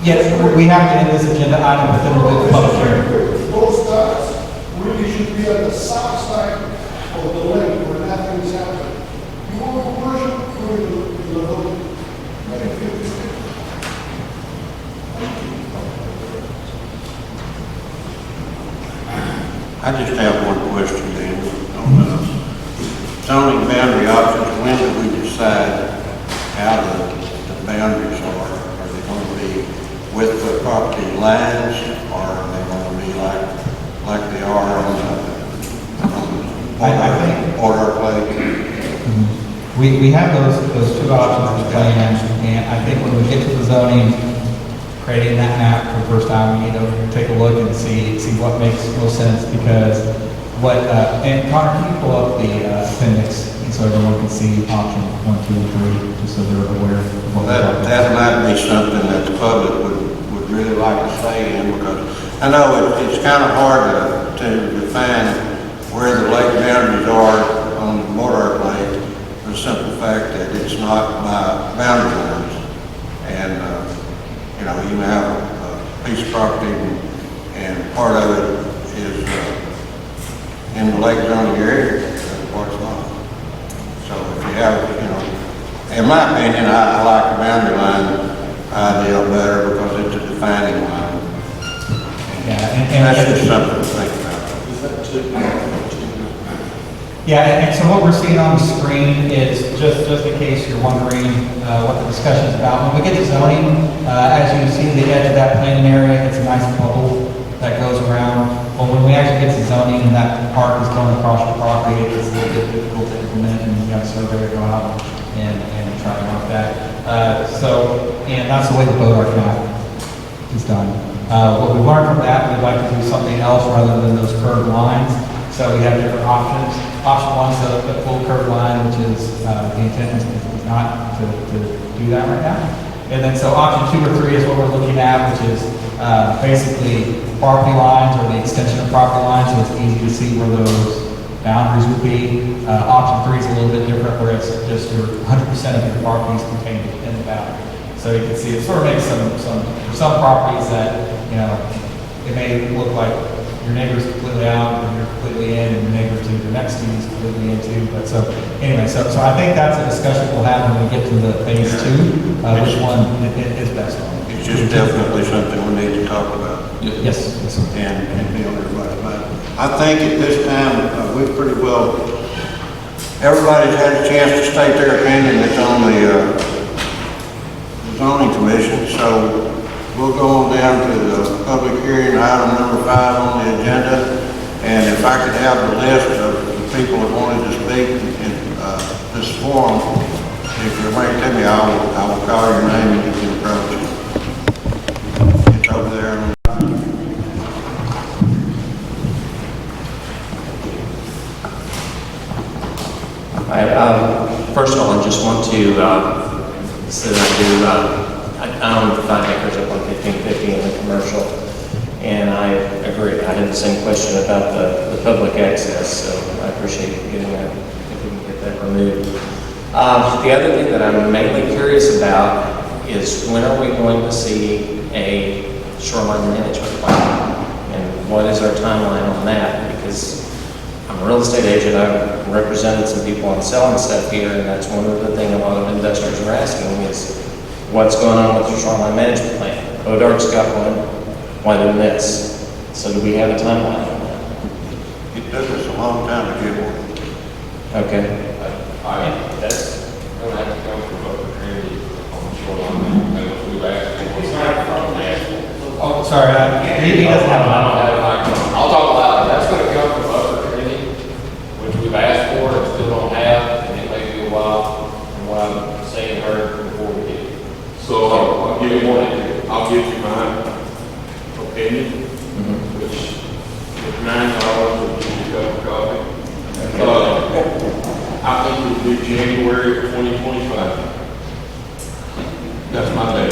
Yes, we have to end this agenda item, but then we'll do the public hearing. Those dots really should be on the south side of the lake where nothing is happening. You want commercial, go to the road. I just have one question, Dan, on the zoning boundary options. When do we decide how the boundaries are? Are they going to be with the property lines, or are they going to be like they are on the border plate? We have those 2 options to play in, and I think when we get to the zoning, creating that map for the first time, we need to take a look and see what makes most sense, because and Connor, can you pull up the appendix so everyone can see option 1, 2, and 3, just so they're aware of what we're talking about? That might be something that the public would really like to say in, because I know it's kind of hard to define where the lake boundaries are on the border lake, for the simple fact that it's not by boundary lines. And you may have a piece of property and part of it is in the lake zoning area, and part's not. So if you have, in my opinion, I like the boundary line idea better because it's a defining line. And that's just something to think about. Yeah, and so what we're seeing on the screen is, just in case you're wondering what the discussion is about, when we get to zoning, as you see the edge of that planning area, it's a nice bubble that goes around. But when we actually get to zoning and that park is going across your property, it's a little bit difficult to implement, and you have a surveyor go out and try to mark that. And that's the way the boat arc map is done. What we learned from that, we'd like to do something else rather than those curved lines. So we have different options. Option 1 is the full curved line, which is the intent is not to do that right now. And then so option 2 or 3 is what we're looking at, which is basically property lines or the extension of property lines, so it's easy to see where those boundaries would be. Option 3 is a little bit different, where it's just your 100% of your property is contained within the boundary. So you can see it sort of makes some properties that it may look like your neighbor's completely out, and you're completely in, and your neighbor to your next to you is completely in too. But so anyway, so I think that's a discussion we'll have when we get to the phase 2, which one is best on. It's just definitely something we need to talk about. Yes, sir. And be on everybody's mind. I think at this time, we pretty well, everybody's had a chance to state their opinion that's on the zoning commission, so we'll go on down to the public hearing, item number 5 on the agenda. And if I could have the list of the people that wanted to speak seat in, this forum, if you'll bring it to me, I will call your name and you can approach it. It's over there. First of all, I just want to say that I own 5 acres up on 1550 in the commercial, and I agree. I had the same question about the public access, so I appreciate you getting that, if we can get that removed. The other thing that I'm mainly curious about is when are we going to see a shoreline management plan? And what is our timeline on that? Because I'm a real estate agent. I've represented some people on selling stuff here, and that's one of the things a lot of investors are asking is, what's going on with your shoreline management plan? ODART's got one. Why didn't this? So do we have a timeline on that? It took us a long time to get one. Okay. That's going to have to come from Upper Trinity on the shoreline. We've asked for Oh, sorry, he doesn't have a I'll talk about it. That's going to come from Upper Trinity, which we've asked for and still don't have, and it may be a while from what I'm saying heard before we get it. So I'll give you my opinion, which is $9 will give you a cup of coffee. I think it'll be January of 2025. That's my bet.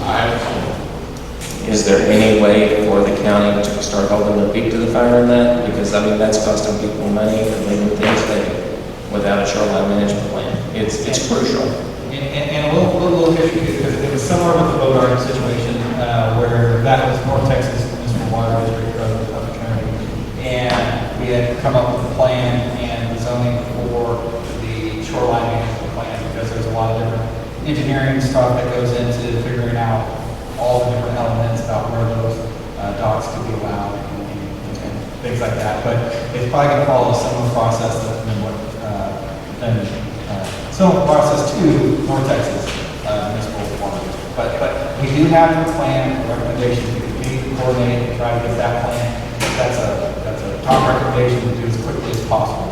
I haven't seen it. Is there any way for the county to start holding the feet to the fire in that? Because, I mean, that's costing people money and leaving things vacant without a shoreline management plan. It's crucial. And a little issue, because it was similar with the Bodart situation, where that was North Texas Municipal Water District of Upper Trinity. And we had come up with a plan and zoning for the shoreline management plan, because there's a lot of different engineering stuff that goes into figuring out all the different elements about where those docks could be allowed and things like that. But it's probably going to follow a similar process similar process to North Texas Municipal Water District. But we do have a plan, recommendations, we continue to coordinate and try to get that plan. That's a top recommendation to do as quickly as possible.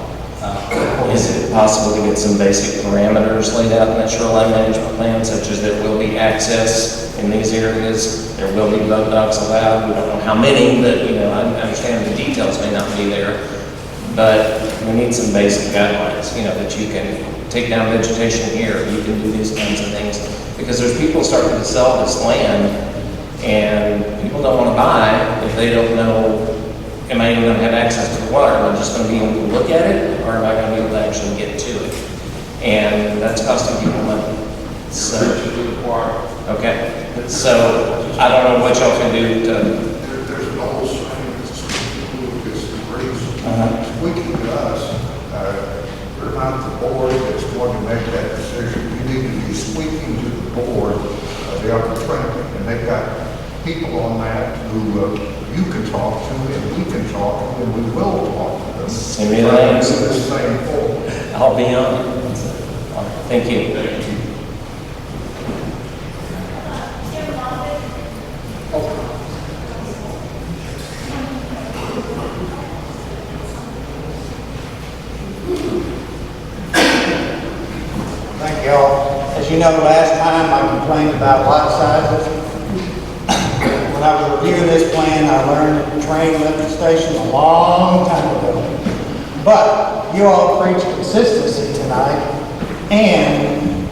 Is it possible to get some basic parameters laid out in that shoreline management plan, such as there will be access in these areas, there will be boat docks allowed, we don't know how many, but, you know, I understand the details may not be there, but we need some basic guidelines, you know, that you can take down vegetation here, you can do these kinds of things, because there's people starting to sell this land, and people don't want to buy if they don't know, am I even going to have access to the water? Am I just going to be able to look at it, or am I going to be able to actually get to it? And that's costing people money. So, okay. So, I don't know what y'all can do to... There's an old saying, it's squeaking to us. We're not the board that's going to make that decision. You need to be squeaking to the board of the Upper Trinity, and they've got people on that who you can talk to, and we can talk to, and we will talk to them. Send me the names. This same forward. I'll be on it. Thank you. Thank y'all. As you know, last time I complained about lot sizes. When I was reviewing this plan, I learned that the train left the station a long time ago. But you all preach consistency tonight, and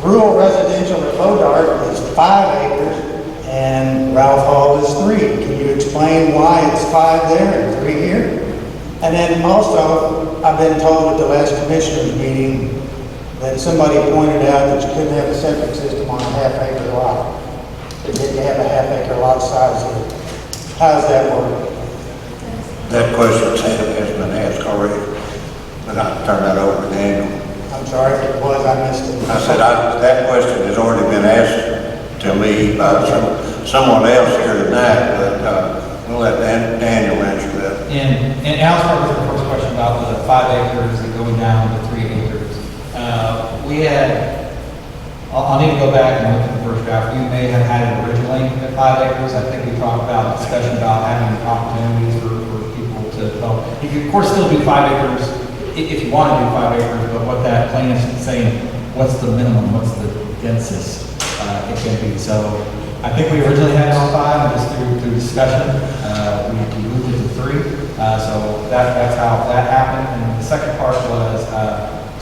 rural residential at Bodart is 5 acres, and Ralph Hall is 3. Can you explain why it's 5 there and 3 here? And then also, I've been told at the last commissioners meeting that somebody pointed out that you couldn't have a septic system on a half-acre lot. That you had to have a half-acre lot size here. How does that work? That question has been asked already, but I'll turn that over to Daniel. I'm sorry if it was, I missed it. I said, that question has already been asked to me by someone else here tonight, but we'll let Daniel answer that. And I'll start with the first question about the 5 acres and going down to 3 acres. We had, I'll need to go back and look at the first draft. We may have had it originally at 5 acres. I think we talked about discussion about having opportunities for people develop. You can, of course, still do 5 acres if you want to do 5 acres, but what that plan is saying, what's the minimum, what's the densest it can be. So I think we originally had it on 5, and just through discussion, we moved it to 3. So that's how that happened. And the second part was,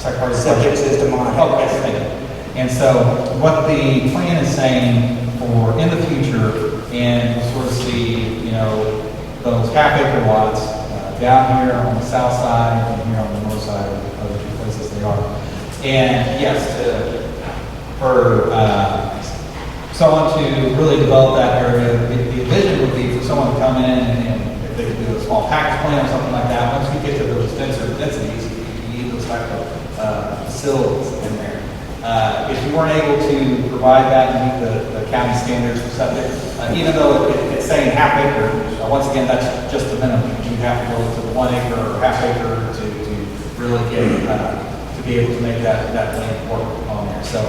second part of the Septic question. system on it. Oh, yes, thank you. And so what the plan is saying for in the future, and we'll sort of see, you know, those half-acre lots down here on the south side and here on the north side of the two places they are. And yes, for someone to really develop that area, the vision would be for someone to come in and if they could do a small package plan or something like that. Once you get to those denser densities, you need those type of facilities in there. If you weren't able to provide that and meet the county standards for septic, even though it's saying half acre, once again, that's just the minimum. You have to go to the 1 acre or half acre to really get, to be able to make that plan work on there. So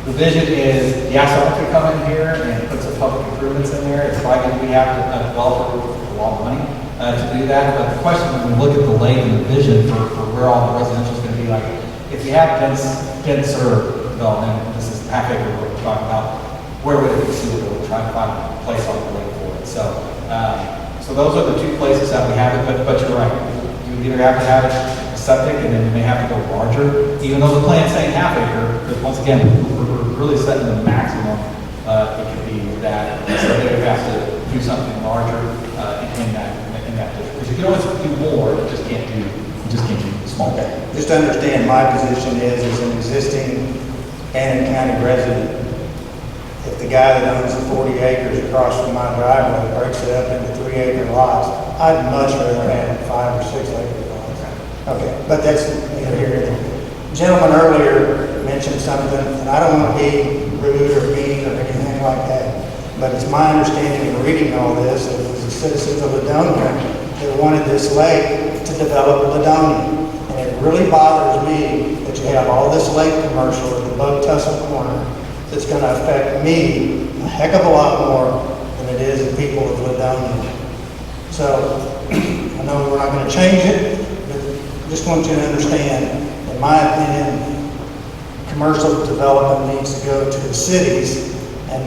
the vision is, yeah, someone could come in here and put some public improvements in there. It's probably going to be a developer with a lot of money to do that. But the question when we look at the lake and the vision for where all the residential is going to be, like, if you have denser development, this is half acre what we're talking about, where would it be suitable? We're trying to find a place on the lake for it. So those are the 2 places that we have it, but you're right. You either have to have it a septic and then you may have to go larger, even though the plan's saying half acre, because once again, we're really setting the maximum it could be that. So they would have to do something larger in that district. Because you can always do more, you just can't do small. Just to understand, my position is, as an existing Fannin County resident, if the guy that owns the 40 acres across from my driveway breaks it up into 3 acre lots, I'd much rather have 5 or 6 acre lots. Okay, but that's here. The gentleman earlier mentioned something, and I don't want to be rude or mean or anything like that, but it's my understanding in reading all this, that it was the citizens of Ladonia that wanted this lake to develop Ladonia. And it really bothers me that you have all this lake commercial at the Bug Tussle corner that's going to affect me a heck of a lot more than it is the people of Ladonia. So, I know we're not going to change it, but just want you to understand, in my opinion, commercial development needs to go to the cities and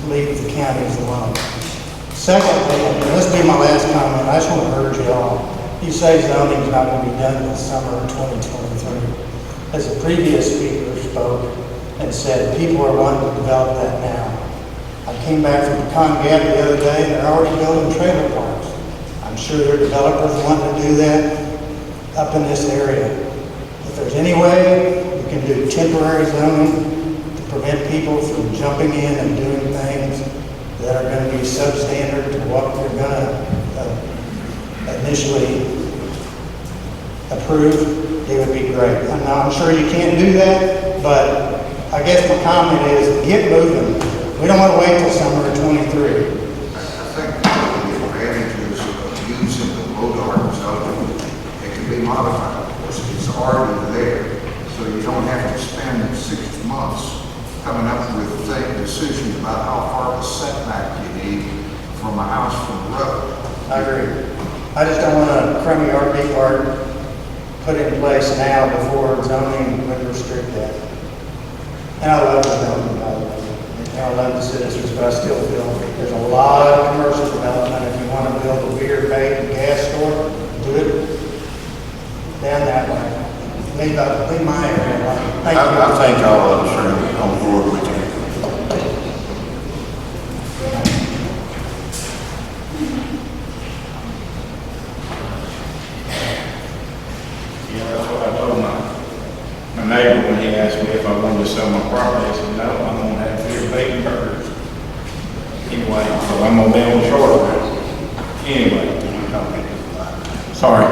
leave the counties alone. Secondly, and this will be my last comment, I just want to urge you all, you say zoning is not going to be done this summer of 2023. As the previous speaker spoke and said, people are wanting to develop that now. I came back from Pecan Gap the other day and they're already building trailer parks. I'm sure there are developers wanting to do that up in this area. If there's any way you can do temporary zoning to prevent people from jumping in and doing things that are going to be substandard to what they're going to initially approve, it would be great. I'm sure you can't do that, but I guess my comment is get moving. We don't want to wait till summer of 23. I think the advantages of using the low-dark zone, it can be modified. Of course, it's already there, so you don't have to spend 6 months coming up with a decision about how far of a setback you need from a house from the road. I agree. I just don't want a crummy RV park put in place now before zoning would restrict that. And I love the zoning, by the way. And I love the citizens, but I still feel there's a lot of commercial development. If you want to build a beer, bait, and gas store, do it down that way. Leave my area alone. Thank you. I think all of us are on board with you. Yeah, that's what I told my neighbor when he asked me if I wanted to sell my property. I said, no, I'm gonna have beer, bait, and burgers. Anyway, so I'm gonna be on short of it. Anyway, sorry.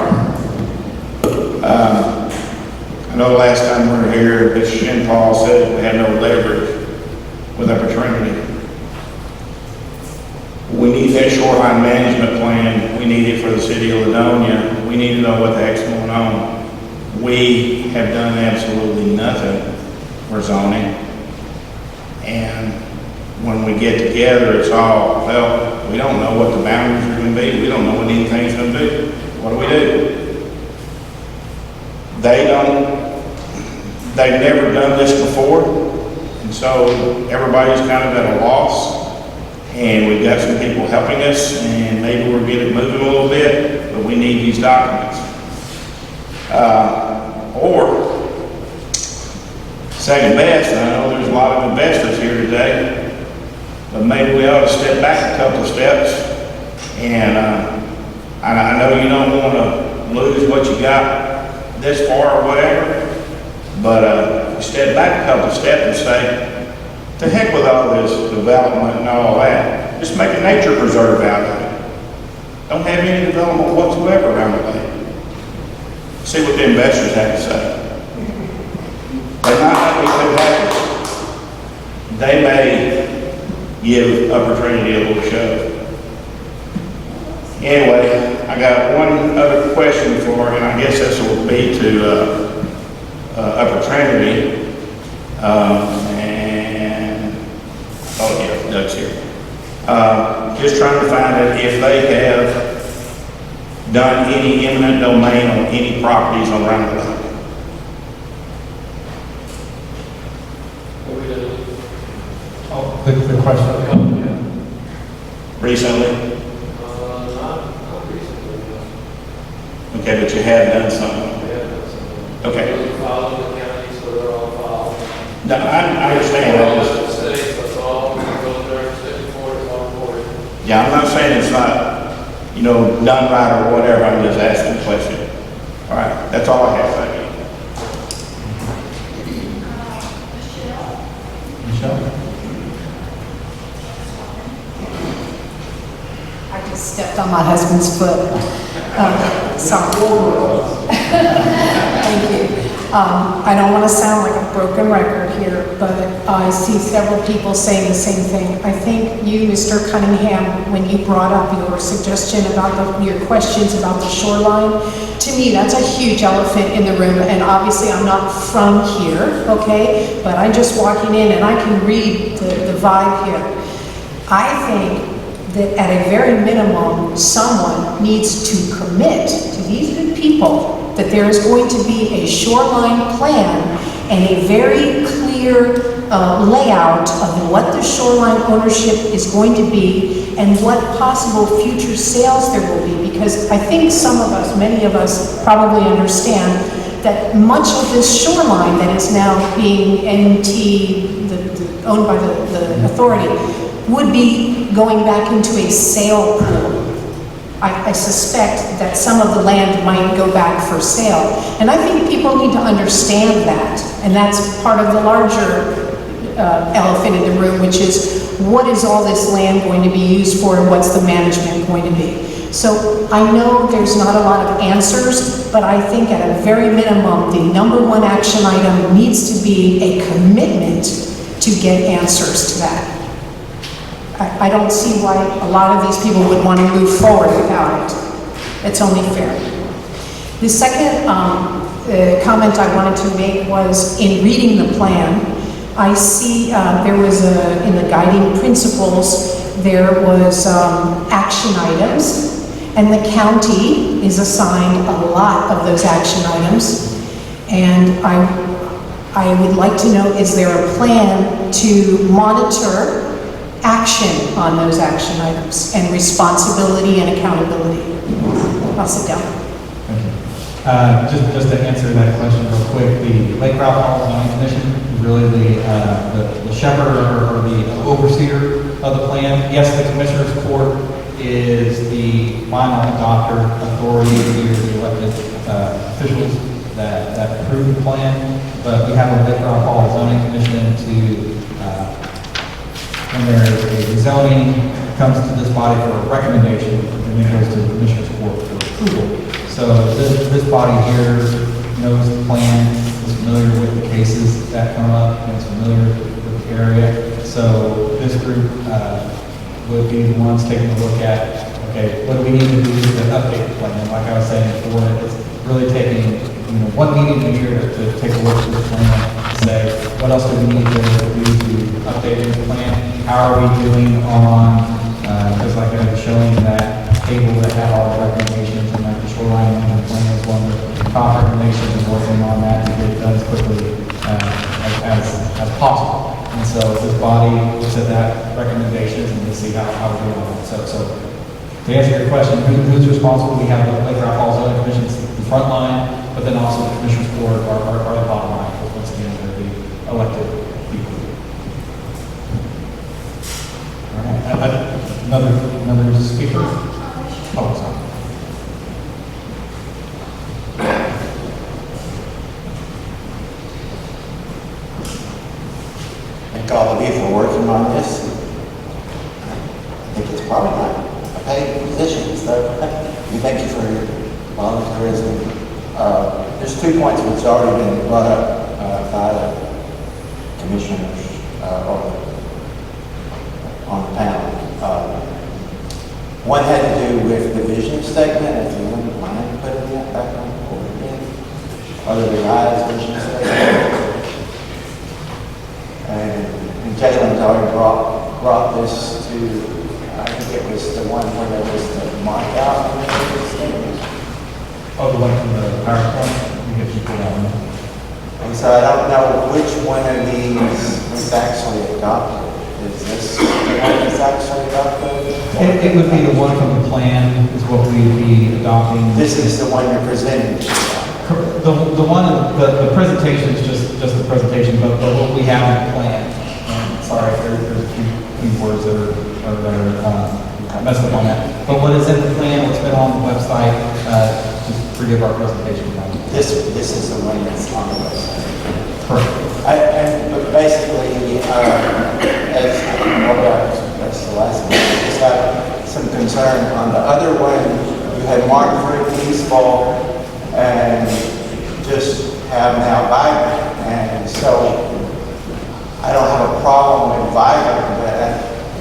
I know the last time we were here, Mr. Shin Paul said we had no leverage with Upper Trinity. We need that shoreline management plan. We need it for the city of Ladonia. We need to know what the heck's going on. We have done absolutely nothing for zoning. And when we get together, it's all, well, We don't know what the boundaries are gonna be. We don't know what anything's gonna do. What do? They've never done this before, and so everybody's kind of at a loss. And we've got some people helping us, and maybe we're getting moving a little bit, but we need these documents. Or, second best, and I know there's a lot of investors here today, but maybe we ought to step back a couple of steps. And I know you don't want to lose what you got this far or whatever, but step back a couple of steps and say, to heck with all this development and all that. Just make a nature preserve out of it. Don't have any development whatsoever around the lake. See what the investors have to say. They might not be too happy. They may give Upper Trinity a little shove. Anyway, I got one other question for, and I guess this will be to Upper Trinity. Oh yeah, Doug's here. Just trying to find out if they have done any eminent domain on any properties around the lake. Oh, the question. Recently? Not recently, no. Okay, but you have done something. Okay. Those are filed in the county, so they're all filed. No, I understand that. That's all, goes there, state court, it's all recorded. Yeah, I'm not saying it's not, done right or whatever, I'm just asking a question. All right, that's all I have, thank you. Michelle? I just stepped on my husband's foot. Sorry. Thank you. I don't want to sound like a broken record here, but I see several people saying the same thing. I think you, Mr. Cunningham, when you brought up your suggestion about your questions about the shoreline, to me, that's a huge elephant in the room, and obviously I'm not from here, okay? But I'm just walking in and I can read the vibe here. I think that at a very minimum, someone needs to commit to these good people that there is going to be a shoreline plan and a very clear layout of what the shoreline ownership is going to be and what possible future sales there will be. Because I think some of us, many of us probably understand that much of this shoreline that is now being owned by the authority would be going back into a sale pool. I suspect that some of the land might go back for sale. And I think people need to understand that. And that's part of the larger elephant in the room, which is what is all this land going to be used for and what's the management going to be? So I know there's not a lot of answers, but I think at a very minimum, the number one action item needs to be a commitment to get answers to that. I don't see why a lot of these people would want to move forward without it. It's only fair. The second comment I wanted to make was in reading the plan, I see there was in the guiding principles, there was action items, and the county is assigned a lot of those action items. And I would like to know, is there a plan to monitor action on those action items and responsibility and accountability? I'll sit down. Thank you. Just to answer that question real quick, the Lake Ralph Hall Zoning Commission is really the shepherd or the overseer of the plan. Yes, the Commissioner's Court is the final adopter authority, the elected officials that approve the plan, but we have a Lake Ralph Hall Zoning Commission to when there is a rezoning, comes to this body for a recommendation, and then goes to the Commissioner's Court for approval. So this body here knows the plan, is familiar with the cases that come up, and is familiar with the area. So this group would be the ones taking a look at, okay, what do we need to do to update the plan? And like I was saying before, it's really taking one meeting a year to take a look at the plan and say, what else do we need to do to update the plan? How are we doing on Because like I was showing that table that had all the recommendations, and like the shoreline management plan was one of the top recommendations, and working on that to get it done as quickly as possible. And so this body looks at that recommendations and to see how we're doing on it. So to answer your question, who's responsible? We have the Lake Rock Falls Zoning Commission, the front line, but then also the Commissioners Board are the bottom line. Once again, they're the elected people. All right, another speaker? Oh, sorry. Thank all of you for working on this. I think it's probably not a paid position, so we thank you for your volunteerism. There's 2 points which have already been brought up by the commissioners on the panel. One had to do with the vision statement, if you wouldn't mind putting that back on the board again, or the revised vision statement. And Jalen's already brought this to, I think it was the one where there was the mark out. Oh, the one from the PowerPoint? You get people that one. And so I don't know which one of these was actually adopted. Is this the one that's actually adopted? It would be the one from the plan is what we'd be adopting. This is the one you're presenting. The one, the presentation is just the presentation, but what we have in the plan. Sorry, there's a few words that are messed up on that. But what is in the plan, what's been on the website, just forgive our presentation. This is the one that's on the website. Correct. But basically, that's the last one. I just have some concern on the other one. You had marked for peaceful and just have now vibrant. And so I don't have a problem with vibrant, but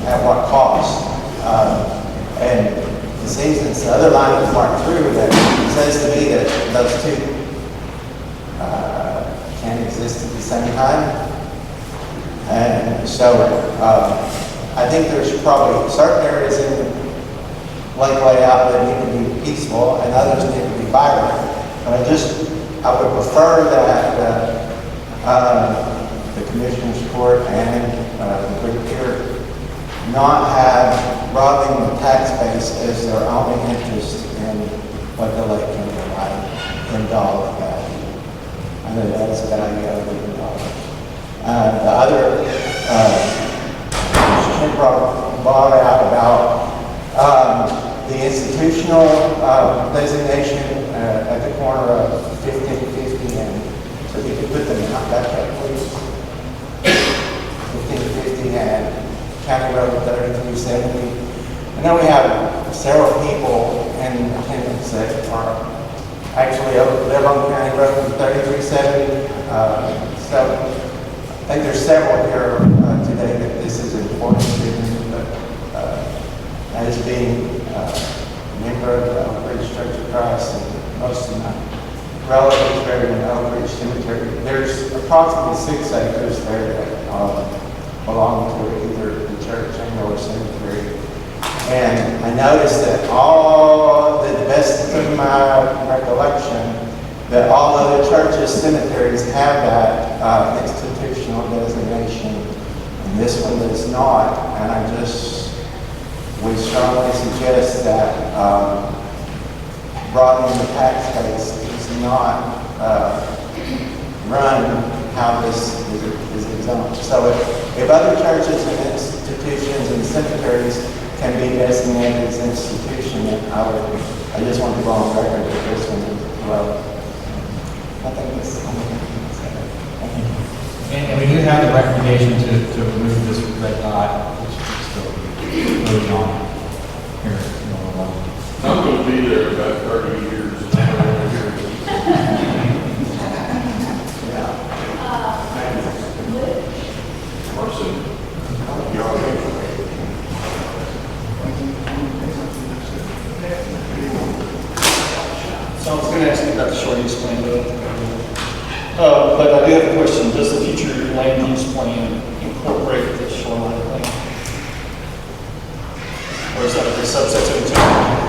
at what cost? And it seems that the other line was marked through that says to me that those two can exist at the same time. And so I think there's probably certain areas in lake layout that need to be peaceful and others need to be vibrant. But I would prefer that the Commissioners Court and the group here not have robbing the tax base as their only interest in what the lake can provide in dollar value. I know that's a good idea of $1. The other question brought out about the institutional designation at the corner of 1550 and so if you could put the map back up, please. 1550 and County Road 3370. I know we have several people in attendance that are actually live on County Road 3370. So I think there's several here today that this is important to them, but as being a member of the Oak Ridge Church of Christ and most of my relatives buried in Oak Ridge Cemetery, there's approximately 6 acres there that belong to either the church and or cemetery. And I noticed that all, to the best of my recollection, that all other churches, cemeteries have that institutional designation, and this one does not. And I just would strongly suggest that broadening the tax base is not run how this is exempt. So if other churches and institutions and cemeteries can be designated as institution, I just want to go on record with this one as well. I think that's And we do have the recommendation to remove this red dot, which is still moving on here in a little while. I'm going to be there about 30 years. So I was going to ask you about the short use plan, but I do have a question. Does the future land use plan incorporate the shoreline plan? Or is that a subset of each other?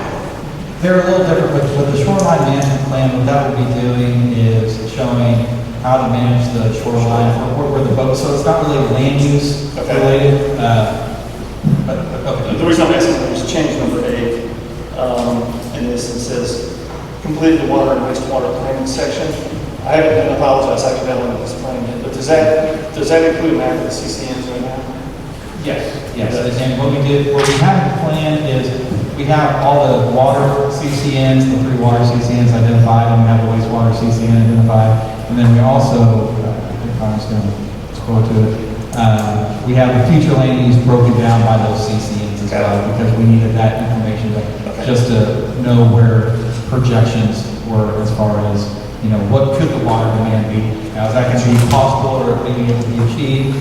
They're a little different, with the shoreline management plan, what that will be doing is showing how to manage the shoreline where the boat, so it's not really land use Okay. related, but, okay. The reason I'm asking is change number 8, in this, it says, complete the water and wastewater planning section. I haven't, and I apologize, I haven't looked at this plan yet, but does that include map of the CCNs right now? Yes, yes, and what we have in the plan is, we have all the water CCNs, the 3 water CCNs identified, and we have the wastewater CCN identified, and then we also, if I'm just going to scroll to it, we have the future land use broken down by those CCNs as well, because we needed that information just to know where projections were as far as, what could the water demand be? Now, is that going to be possible or being able to be achieved?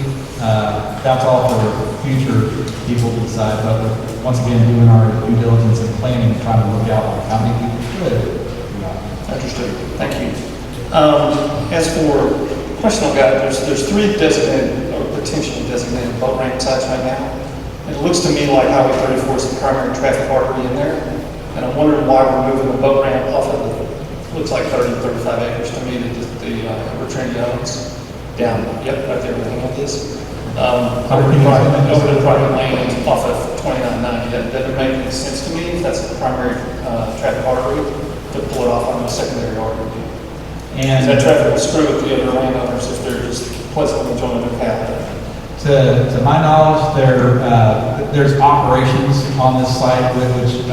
That's all for future people to decide, but we're, once again, doing our due diligence and planning, trying to look out like how many people could. Understood. Thank you. As for question I've got, there's 3 designated or potentially designated boat ramp sites right now. It looks to me like Highway 34 is the primary traffic artery in there, and I'm wondering why we're moving the boat ramp off of looks like 30-35 acres to me that the Upper Trinity owns down. Yep, right there where the hand is. Over to private land off of 2990. That doesn't make any sense to me if that's the primary traffic artery to pull it off on the secondary artery. And that traffic will screw with the other landowners if they're just pleasantly joining their path. To my knowledge, there's operations on this site which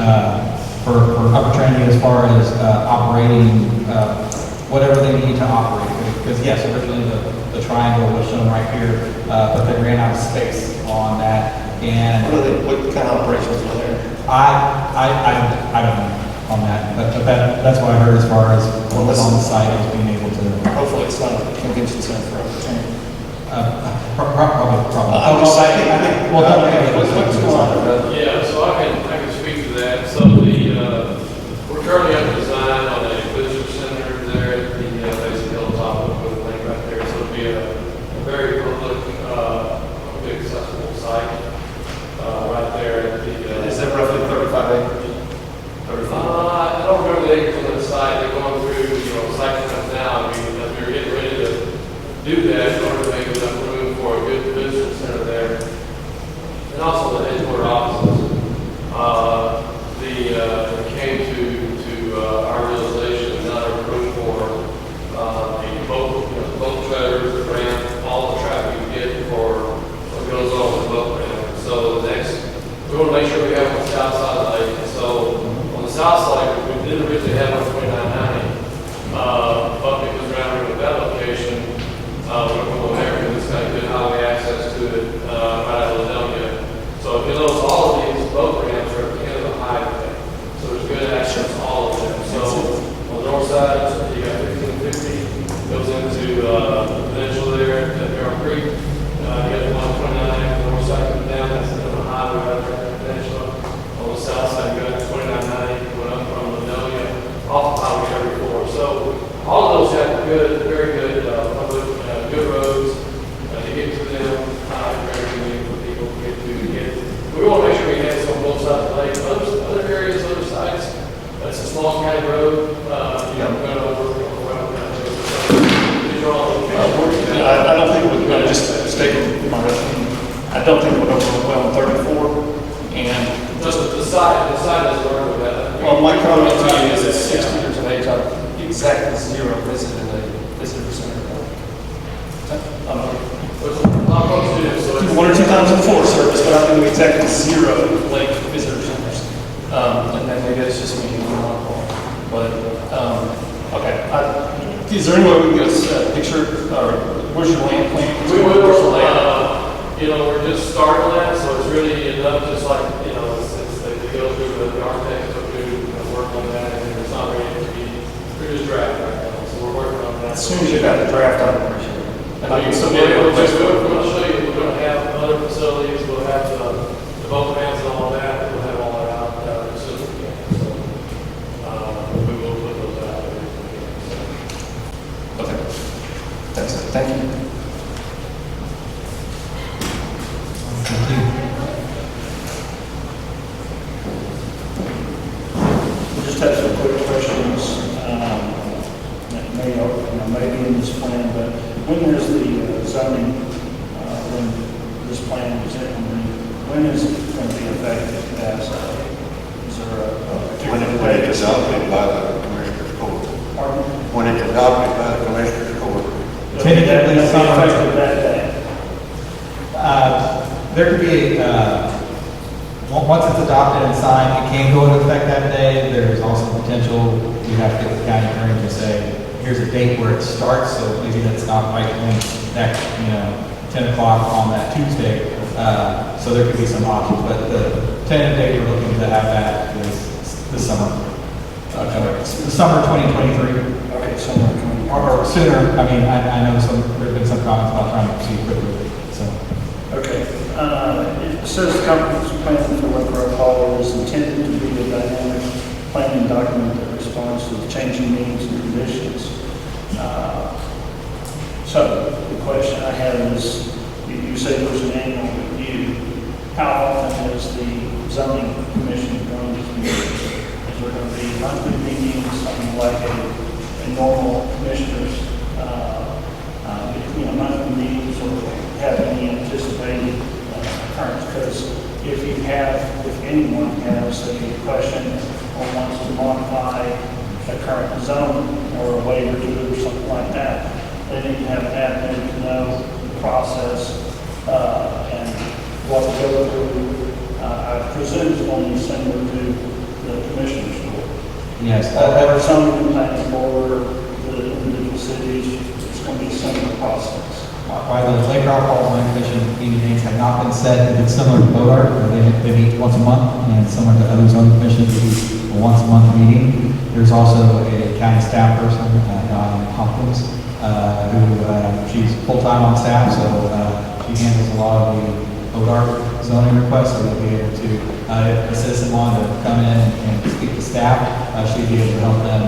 for Upper Trinity as far as operating whatever they need to operate. Because yes, originally the triangle was shown right here, but they ran out of space on that. And what kind of operations are there? I don't know on that, but that's what I heard as far as what was on the site is being able to. Hopefully it's not a convention center for Upper Trinity. Probably. I think, Well, what's going on? Yeah, so I can speak to that. So we're currently under design on a visitor center there at the base of Hilltop with the lake right there. So it'll be a very public, big accessible site right there at the. Is that roughly 35 acres? I don't remember the acres on the site. They're going through, site plans now. I mean, as we were getting ready to do that, in order to make enough room for a good visitor center there, and also the headquarter offices. It came to our realization that not enough room for the boat trailers, the ramp, all the traffic you get for what goes on with the boat ramp. So we want to make sure we have on the south side of the lake. And so on the south side, we didn't originally have on 2990, but because we're out here with that location, we're going to go there because it's got a good highway access to it right out of Ladelia. So if you notice, all of these boat ramps are at the end of the highway. So there's good access to all of them. So on the north side, you got 1550, goes into the peninsula there at Merrill Creek. You got 129 on the north side coming down, that's the end of the highway right there at the peninsula. On the south side, you got 2990 going up from Ladelia, off the highway 34. So all of those have very good public, good roads to get to them, very convenient for people to get. We want to make sure we have some on both sides of the lake. Other areas, other sites, that's a small county road. We're going to work around that. These are all locations. I don't think we're going to just stating my opinion. I don't think we're going to work well on 34. And Just the side doesn't work with that. well, my comment to you is at 60 years of age, I've exactly 0 visited a visitor center. Not folks do, so it's 1 or 2 times in Forest Service, but I've been to exactly 0 lake visitor centers. And then maybe it's just me being on call. But, okay. Is there any way we can get a picture, or where's your land plan? we will, we're just starting that, so it's really enough, just like, it's they go through the architects, go through, work on that, and it's not ready to be, we're just drafting right now, so we're working on that. As soon as you got the draft, I'll appreciate it. And I can submit it. We're going to show you, we're going to have other facilities, we'll have the boat ramps and all that, we'll have all that out as soon as we can. So, we will put those out there. Okay. That's it. Thank you. Thank you. zoning, when this plan was implemented, when is it going to be effective as, is there a When particular date? it's adopted by the Commissioners Court. Pardon? When it's adopted by the Commissioners Court. Tentatively, That'll be summer. effective that day. There could be, once it's adopted and signed, it can go into effect that day. There's also potential, you have to get the county attorney to say, here's a date where it starts, so maybe that's not right when next, 10 o'clock on that Tuesday. So there could be some options, but the tentative date we're looking to have that is this summer. The summer 2023. Okay, somewhere coming. Or sooner. I mean, I know there's been some comments about trying to proceed quickly, so. Okay. It says the comprehensive plan for Lake Hall is intended to be a dynamic planning document that responds to the changing needs and conditions. So the question I have is, you say there's an annual review. How often is the zoning commission going to meet? Is there going to be monthly meetings, something like a normal commissioners, monthly meetings, or have any anticipated occurrence? Because if anyone has a question or wants to modify a current zone or a waiver to it or something like that, they need to have an admin to know the process and what to go through. I presume it's going to be similar to the commissioner's court. Yes. Or some of the planning board, the individual cities, it's going to be a similar process. While the Lake Hall Land Commission meetings have not been set, it's similar to Bodart, where they meet once a month, and similar to other zoning commissions, they do a once a month meeting. There's also a county staff person, Dawn Hopkins, who she's full-time on staff, so she handles a lot of the Bodart zoning requests, so we'll be able to, if a citizen wanted to come in and speak to staff, she'd be able to help them.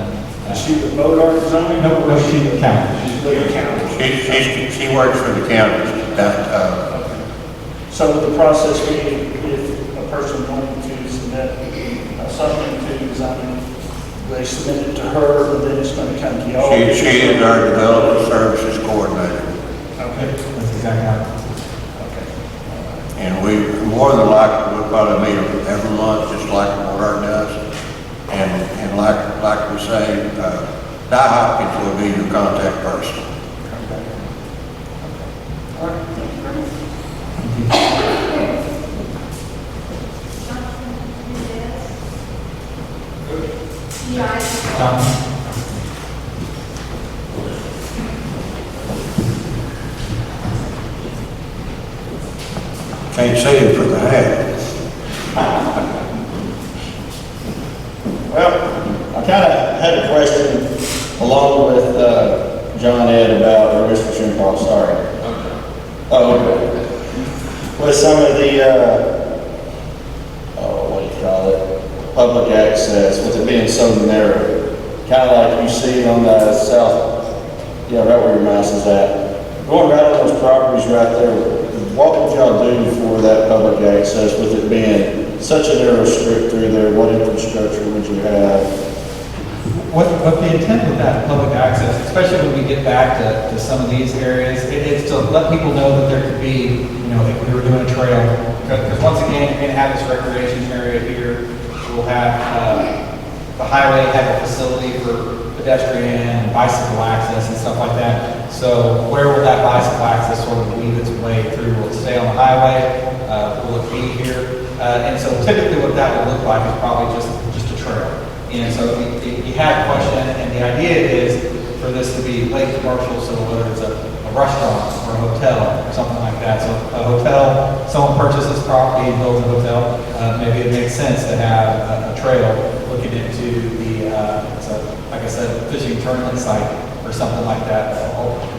Is she the Bodart zoning? No, she's the county. She's the county. She works for the county. So the process would be if a person wanted to submit something to zoning, they submit it to her, and then it's going to come to y'all. She is our development services coordinator. Okay. That's exactly how. And we, more than likely, we'll probably meet every month, just like Walmart does. And like we say, Di Hopkins will be your contact person. All right. Thank you very much. Can't see him for the hat. Well, I kind of had a question along with John Ed about, or Mr. Schimpal, sorry. Oh, okay. With some of the, what do you call it, public access, with it being so narrow, kind of like you see on the south, right where your mouse is at. Going right on those properties right there, what would y'all do for that public access with it being such a narrow strip through there? What infrastructure would you have? What the intent with that public access, especially when we get back to some of these areas, is to let people know that there could be, if we were doing a trail, because once again, you're going to have this recreation area here. We'll have the highway have a facility for pedestrian and bicycle access and stuff like that. So where will that bicycle access sort of weave its way through? Will it stay on the highway? Will it be here? And so typically what that would look like is probably just a trail. And so if you have a question, and the idea is for this to be light commercial, so whether it's a restaurant or a hotel or something like that. So a hotel, someone purchases property and builds a hotel, maybe it makes sense to have a trail looking into the, like I said, fishing tournament site or something like that.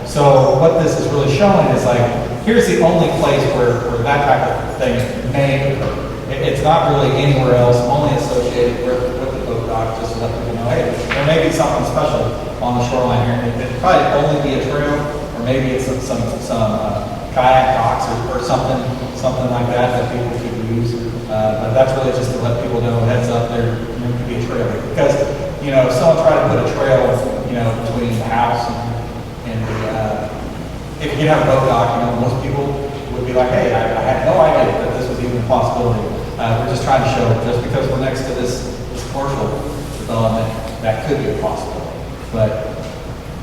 So what this is really showing is like, here's the only place where that type of thing may occur. It's not really anywhere else, only associated with the boat dock, just to let people know, hey, there may be something special on the shoreline here. It'd probably only be a trail, or maybe it's some kayak docks or something like that people could use. But that's really just to let people know, heads up, there could be a trail. Because, if someone tried to put a trail, between the house and if you have a boat dock, you know, most people would be like, hey, I had no idea that this was even a possibility. We're just trying to show, just because we're next to this commercial development, that could be a possibility. But,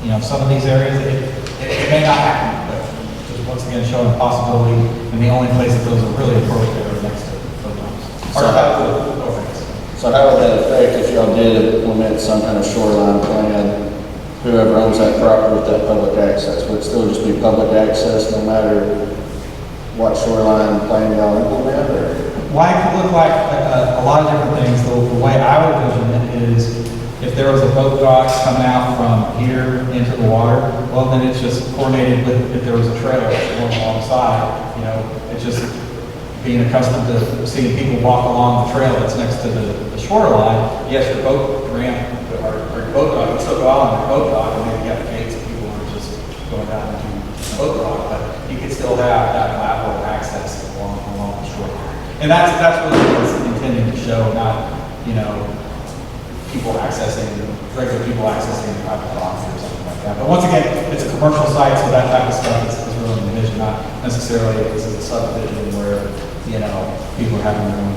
you know, some of these areas, it may not happen, but just once again, showing a possibility, and the only place that those are really appropriate are next to boat docks. So how would that affect if y'all did implement some kind of shoreline plan, whoever owns that property with that public access? Would it still just be public access no matter what shoreline plan y'all implement, or? Well, it could look like a lot of different things. The way I would envision it is if there was a boat dock coming out from here into the water, well, then it's just coordinated with if there was a trail going alongside. You know, it's just being accustomed to seeing people walk along the trail that's next to the shoreline. Yes, your boat ramp or your boat dock, you still go out on your boat dock and maybe you have gates and people are just going down into the boat dock, but you can still have that lateral access along the shoreline. And that's what it's intended to show, not, you know, regular people accessing private docks or something like that. But once again, it's a commercial site, so that type of stuff is really envisioned, not necessarily this is a subdivision where, you know, people are having their own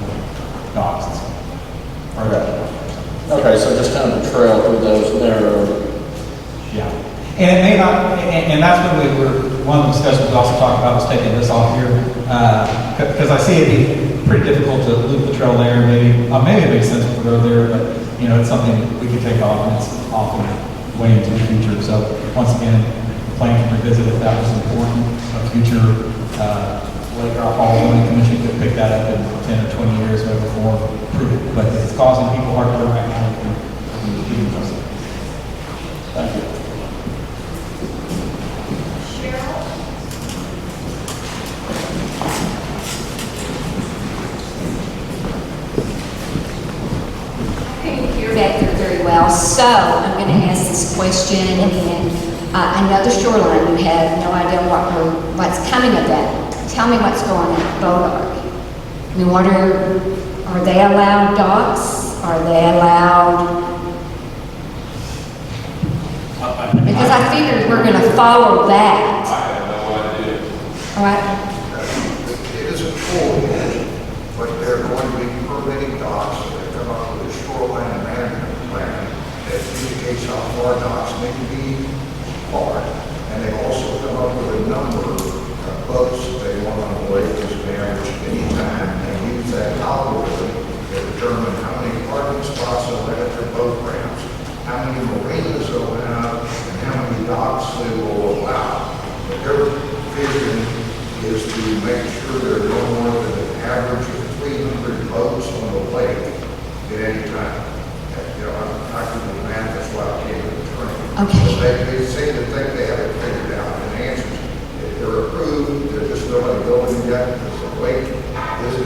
docks and stuff. Okay, so just kind of a trail through those narrow. Yeah. And it may not, and that's when one of the discussions we also talked about was taking this off here, because I see it be pretty difficult to loop the trail there, maybe it makes sense to go there, but, you know, it's something we could take off, and it's often way into the future. So, once again, the plan can revisit if that was important. A future Lake Hall zoning commission could pick that up in 10 or 20 years, maybe before approve it. But if it's causing people heartburn right now, we can address it. Thank you. Back there very well, so I'm going to ask this question, and I know the shoreline, you have no idea what's coming of that. Tell me what's going on at Bodard. I mean, are they allowed docks? Are they allowed? Because I figured we're going to follow that. I have no idea. All right. It isn't full yet, but they're going to be permitting docks that come up with a shoreline management plan that indicates how far docks need to be apart. And they also come up with a number of boats that they want on the lake to manage anytime, and use that algorithm to determine how many parking spots they'll have at their boat ramps, how many marinas they'll have, and how many docks they will allow. But their vision is to make sure there are no more than an average of 300 boats on the lake at any time. You know, I'm not going to math, that's why I came to the train. Okay. They seem to think they have it figured out, and the answer is, if they're approved, they're just nobody building yet, because the lake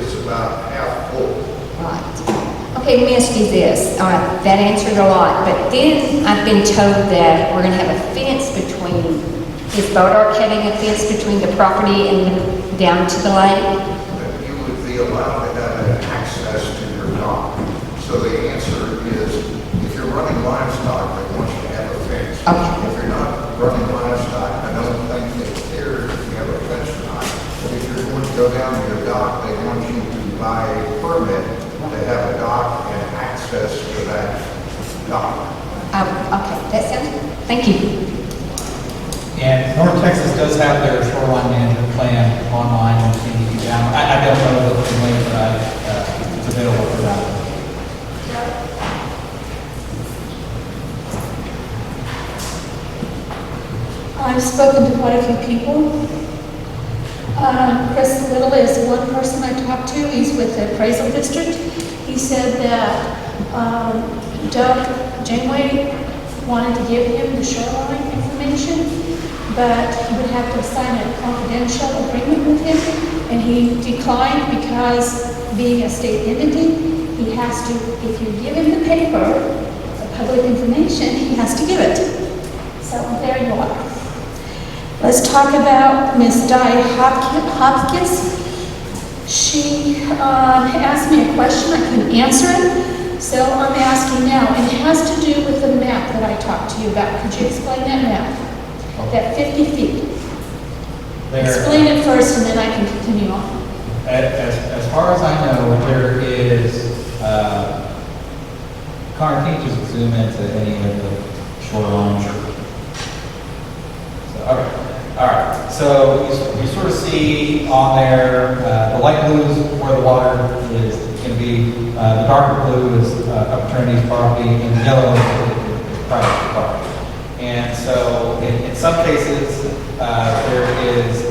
is about half full. Right. Okay, let me ask you this. All right, that answered a lot, but then I've been told that we're going to have a fence between, is Bodard having a fence between the property and down to the lake? That you would be allowed to have access to your dock. So the answer is, if you're running livestock, they want you to have a fence. Okay. If you're not running livestock, I don't think they care if you have a fence or not. But if you're going to go down to your dock, they want you to buy a permit to have a dock and access to that dock. Okay, that sounds good. Thank you. And North Texas does have their shoreline management plan online on TV down. I don't know the link, but it's available for that. I've spoken to quite a few people. Chris Little is one person I talked to. He's with the appraisal district. He said that Doug Janeway wanted to give him the shoreline information, but he would have to sign a confidential agreement with him, and he declined because being a state entity, he has to, if you give him the paper, the public information, he has to give it. So there you are. Let's talk about Miss Di Hopkins. She asked me a question, I couldn't answer it, so I'm asking now. And it has to do with the map that I talked to you about. Could you explain that map? That 50 feet. Explain it first and then I can continue on. As far as I know, there is, Connor, can you just zoom into any of the shoreline? So, okay, all right. So you sort of see on there, the light blue is where the water is going to be, the darker blue is Upper Trinity's property, and the yellow is private property. And so in some cases, there is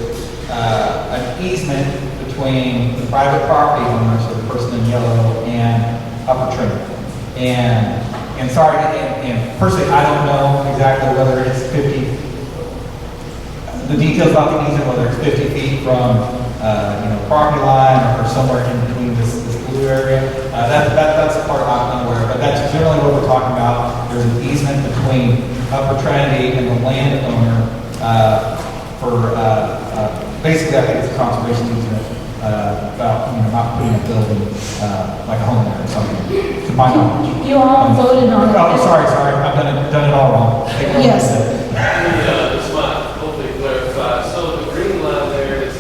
an easement between the private property owner, so the person in yellow, and Upper Trinity. And sorry, and personally, I don't know exactly whether it's 50, the details about the easement, whether it's 50 feet from, property line or somewhere in between this blue area. That's the part I'm unaware of, but that's generally what we're talking about. There's an easement between Upper Trinity and the landowner for, basically, I think it's a conservation easement about, not putting a building like a home there or something, to my knowledge. You all voted on it. Oh, sorry, I've done it all wrong. Yes. This might hopefully clarify. So the green line there is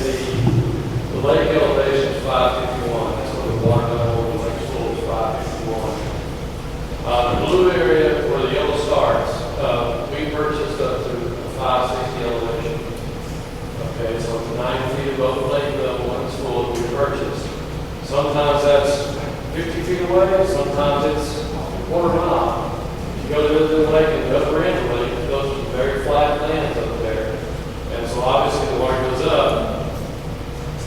the lake elevation is 551. That's where the water level of the lake pool is 551. The blue area where the yellow starts, we purchased up to 560 elevation. Okay, so it's 9 feet above the lake level when it's full we purchased. Sometimes that's 50 feet away, sometimes it's a quarter mile. If you go to the lake and the upper end of the lake, it goes to very flat lands up there. And so obviously the water goes up,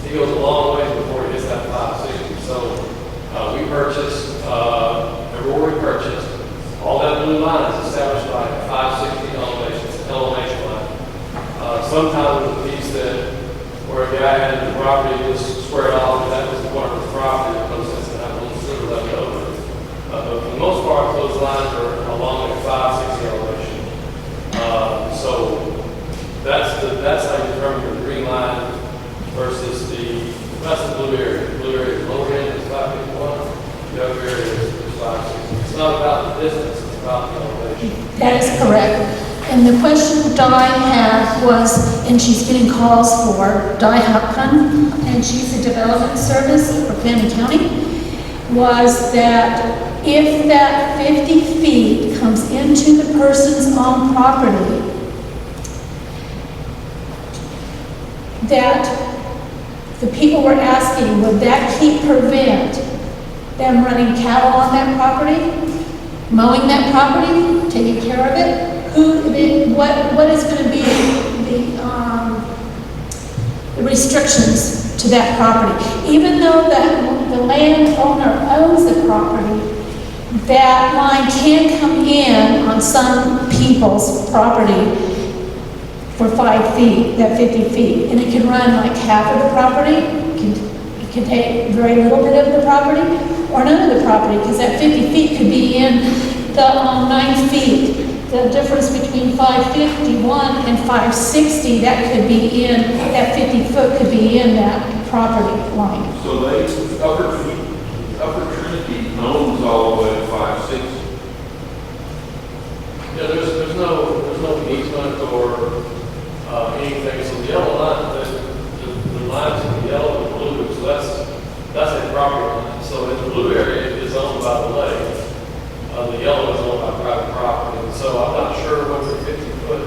it goes a long way before it hits that 560. So we purchased, everywhere we purchased, all that blue line is established by 560 elevation. It's an elevation line. Sometimes with a piece that where a guy had the property just squared off, and that was part of the property, that goes to have a little sliver left over. But for the most part, those lines are along at 560 elevation. So that's how you determine your green line versus that's the blue area. The blue area, the lower end is 551, the upper area is 560. It's not about the distance, it's about the elevation. That is correct. And the question Di had was, and she's getting calls for, Di Hopkins, and she's a development service for Fannin County, was that if that 50 feet comes into the person's own property, that the people were asking, would that prevent them running cattle on that property, mowing that property, taking care of it? What is going to be the restrictions to that property? Even though the landowner owns the property, that line can come in on some people's property for 5 feet, that 50 feet, and it can run like half of the property. It can take very little bit of the property, or none of the property, because that 50 feet could be in the 9 feet. The difference between 551 and 560, that could be in, that 50 foot could be in that property line. So Upper Trinity owns all the way to 560. Yeah, there's no easement or anything. So the yellow line, the lines in the yellow and blue, so that's a property line. So in the blue area is owned by the lake. The yellow is owned by private property. And so I'm not sure what the 50-foot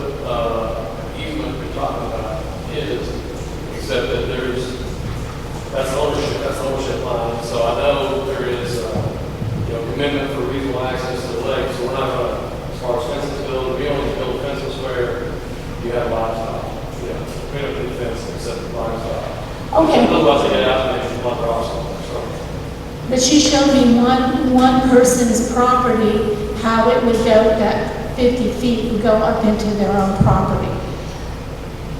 easement we're talking about is, except that that's ownership line. So I know there is commitment for reasonable access to the lake. So we're not going to, as far as fences build, we only build fences where you have livestock. We don't do fences except for livestock. Okay. Otherwise they get out and they want to cross them. But she showed me one person's property, how it would go, that 50 feet would go up into their own property.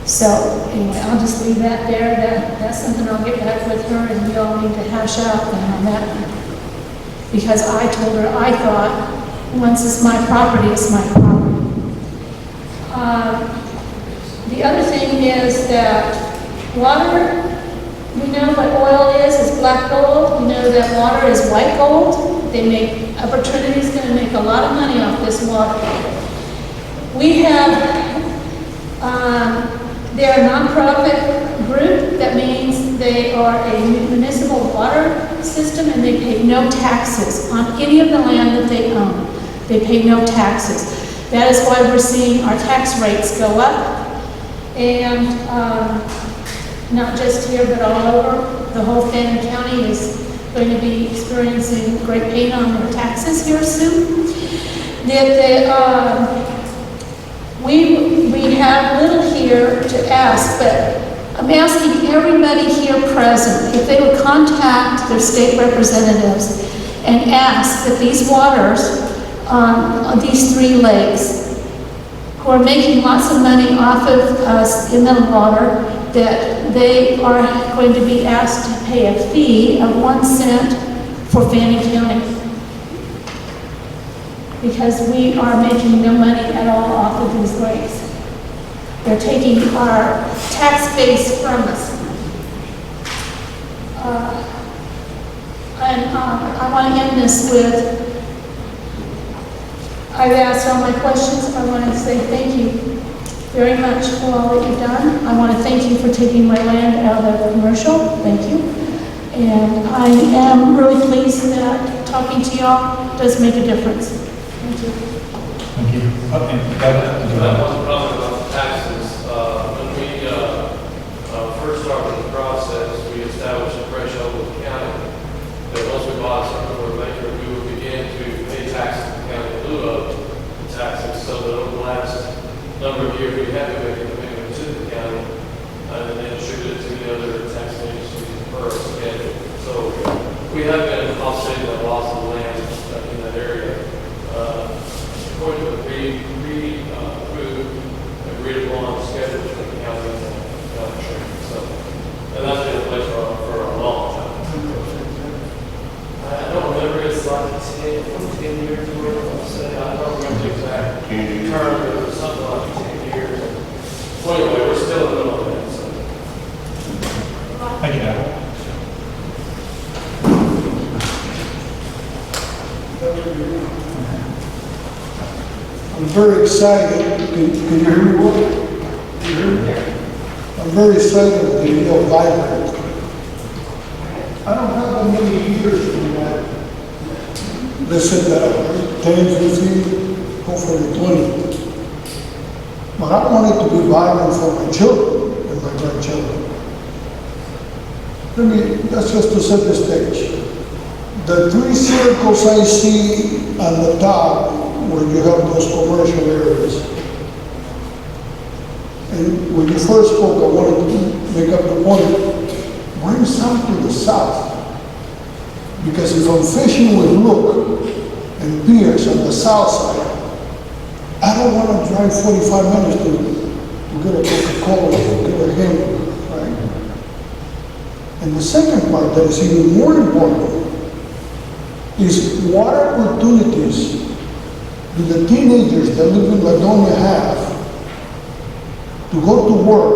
So anyway, I'll just leave that there. That's something I'll get back with her, and we all need to hash out on that. Because I told her, I thought, once it's my property, it's my property. The other thing is that water, we know what oil is black gold. We know that water is white gold. Upper Trinity is going to make a lot of money off this water. We have They're a nonprofit group. That means they are a municipal water system and they pay no taxes on any of the land that they own. They pay no taxes. That is why we're seeing our tax rates go up. And not just here, but all over. The whole Fannin County is going to be experiencing great pain on their taxes here soon. We have little here to ask, but I'm asking everybody here present if they would contact their state representatives and ask that these waters on these 3 lakes, who are making lots of money off of us in the water, that they are going to be asked to pay a fee of 1 cent for Fannin County. Because we are making no money at all off of these lakes. They're taking our tax base from us. I want to end this with, I've asked all my questions. I want to say thank you very much for all that you've done. I want to thank you for taking my land out of commercial. Thank you. And I am really pleased that talking to y'all does make a difference. Thank you. Thank you. Okay. One comment about the taxes. When we first started the process, we established a threshold with the county that once we bought something or maker, we would begin to pay taxes to the county in lieu of the taxes, so that over the last number of years, we have been making a payment to the county and then distribute it to the other tax agencies per schedule. So we have been offsetting the loss of land in that area. According to the agreed upon schedule between the county and the county trade. So, and that's been in place for a long time. I don't remember, it's like 10 years worth, I'll say. I don't remember the exact term, but it was something like 10 years. So anyway, we're still in the middle of that. So. Thank you, Dad. I'm very excited. Can you hear me well? Can you hear me? I'm very excited with the Yale Library. I don't have that many years from that. They said that 10, 15, hopefully 20. But I want it to be vibrant for my children and my grandchildren. That's just to set the stage. The 3 circles I see on the top where you have those commercial areas. And when you first spoke, I wanted to make up the point, bring some to the south. Because if I'm fishing with Look and Pierce on the south side, I don't want to drive 45 minutes to get a Coca-Cola or get a hamburger, right? And the second part that is even more important is what opportunities do the teenagers that live in Ladonia have to go to work.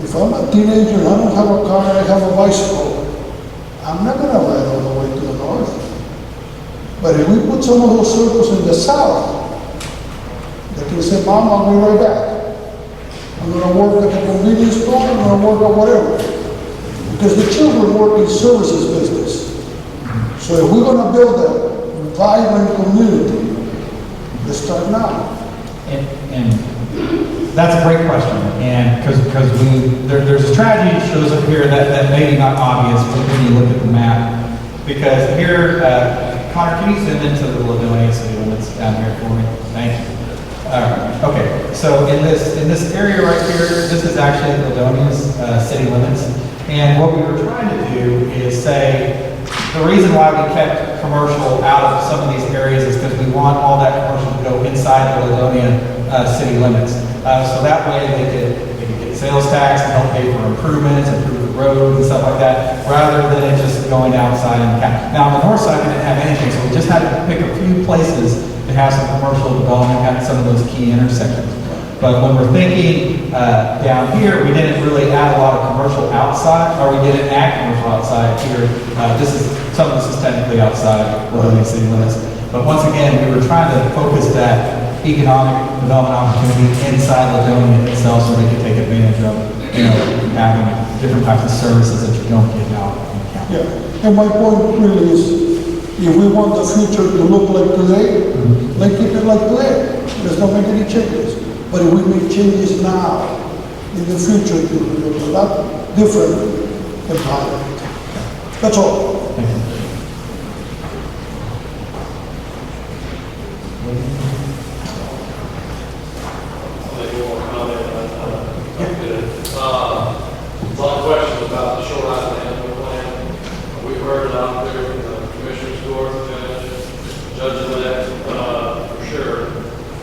If I'm a teenager and I don't have a car, I have a bicycle, I'm not going to ride all the way to the north. But if we put some of those circles in the south, they can say, Mom, I'll be right back. I'm going to work at the convenience store, I'm going to work at whatever. Because the children work in services business. So if we're going to build a vibrant community, let's start now. And that's a great question, and because there's a tragedy that shows up here that may be not obvious when you look at the map. Because here, Connor, can you zoom into the Ladonia city limits down here for me? Thank you. Okay, so in this area right here, this is actually Ladonia's city limits, and what we were trying to do is say the reason why we kept commercial out of some of these areas is because we want all that commercial to go inside the Ladonia city limits. So that way they could get sales tax and help pay for improvements, improve the roads and stuff like that, rather than it just going outside in the county. Now on the north side we didn't have anything, so we just had to pick a few places to have some commercial development at some of those key intersections. But when we're thinking down here, we didn't really add a lot of commercial outside, or we didn't add commercial outside here. Some of this is technically outside Ladonia city limits. But once again, we were trying to focus that economic development opportunity inside Ladonia itself, so they can take advantage of, having different types of services that you don't get out in the county. Yeah, and my point really is, if we want the future to look like today, let's keep it like today. Let's not make any changes. But if we make changes now, in the future, it will look a lot different environment. That's all. Thank you. A lot of questions about the shoreline management plan. We've heard it out there in the commissioner's court, judges of that, for sure.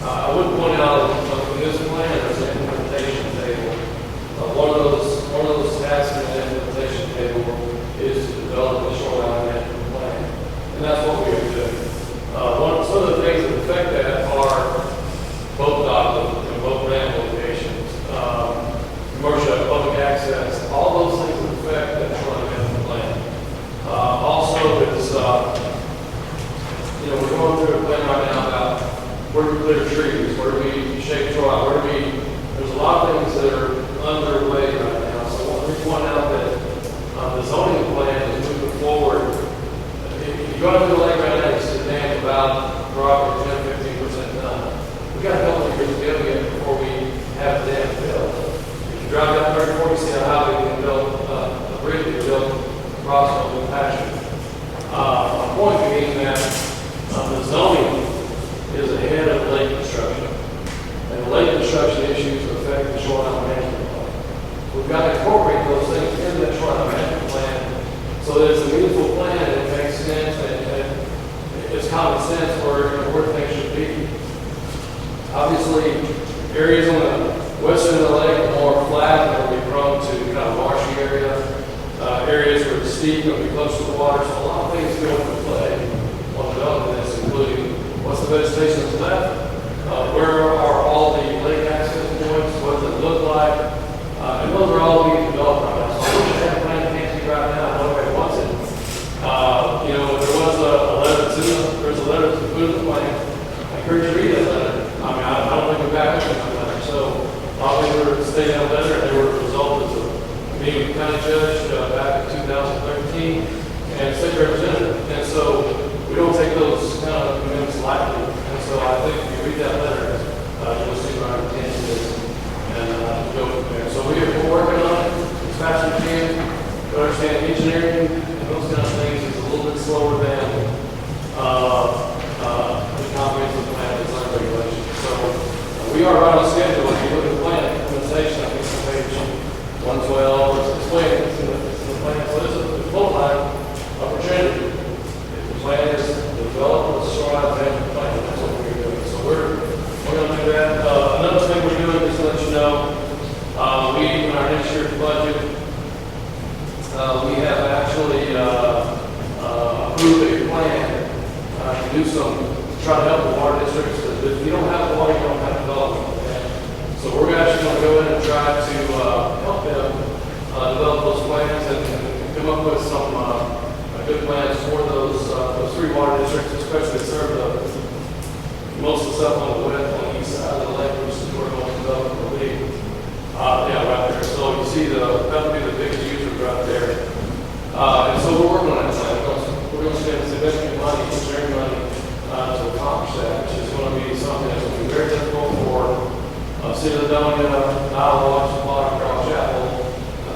I would point out in this plan, there's an implementation table. One of those tasks in the implementation table is to develop a shoreline management plan. And that's what we are doing. Some of the things that affect that are boat dock and boat ramp locations, commercial public access, all those things that affect that shoreline management plan. Also, it's, we're going through a plan right now about where do we clear trees, where do we shake shoreline, there's a lot of things that are underway right now. So I want to point out that the zoning plan is moving forward. If you go to the lake right now, you sit down about probably 10-15% done. We got a couple of years to go yet before we have the dam built. If you drive down 34, you see a highway being built, a bridge being built across Open Pasture. My point being that the zoning is ahead of lake construction. And the lake construction issues affect the shoreline management plan. We've got to incorporate those things into that shoreline management plan so that it's a meaningful plan and it makes sense and it's common sense where things should be. Obviously, areas on the west end of the lake are more flat and will be prone to kind of marshy area. Areas where it's steep and be close to the water. So a lot of things go into play on developing this, including what's the vegetation that's left, where are all the lake access points, what does it look like, and those are all being developed right now. So I wish I had a plan handy right now, nobody wants it. There was a letter there's a letter to put in the plan. I encourage you to read that letter. I mean, I don't think we're back on that letter. So obviously we were stating that letter, and they were a result of being a county judge back in 2013 and state representative. And so we don't take those kind of commitments lightly. And so I think if you read that letter, you'll see what our intent is and go from there. So we're working on it as fast as we can. To understand engineering and those kind of things is a little bit slower than the comprehensive plan design regulation. So we are right on schedule. If you look at the plan implementation, I think it's on page 112. It's explained it's in the plan. So this is the flow line Upper Trinity. The plan is to develop a shoreline management plan. That's what we're doing. So we're going to do that. Another thing we're doing, just to let you know, we, in our next year's budget, we have actually approved a plan to do try to help the water districts. If you don't have water, you don't have development. So we're actually going to go in and try to help them develop those plans and come up with some good plans for those three water districts, especially that serve most of the stuff on the east side of the lake, which is where most development will be. Right there. So you see that'll be the biggest user right there. And so we're working on that plan. We're going to spend significant money, engineering money, to accomplish that, which is going to be something that's going to be very difficult for City of Ladonia, Iowa, Supply, Cross Chapel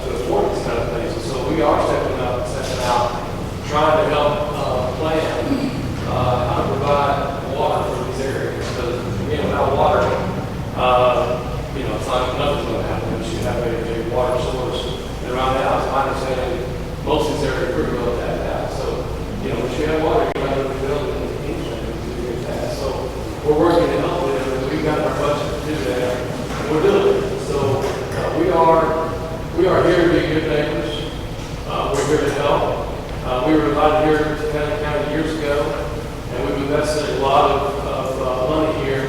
to afford these kind of things. And so we are stepping up, stepping out, trying to help plan how to provide water for these areas. Because again, without water, it's like nothing's going to happen. You have a water source. And around the house, my understanding, most of these areas are pretty well tapped out. So, once you have water, you have to build it to get that. So we're working to help them, and we've got our budget to do that. And we're doing it. So we are here to be good neighbors. We're here to help. We were invited here to Fannin County years ago, and we've invested a lot of money here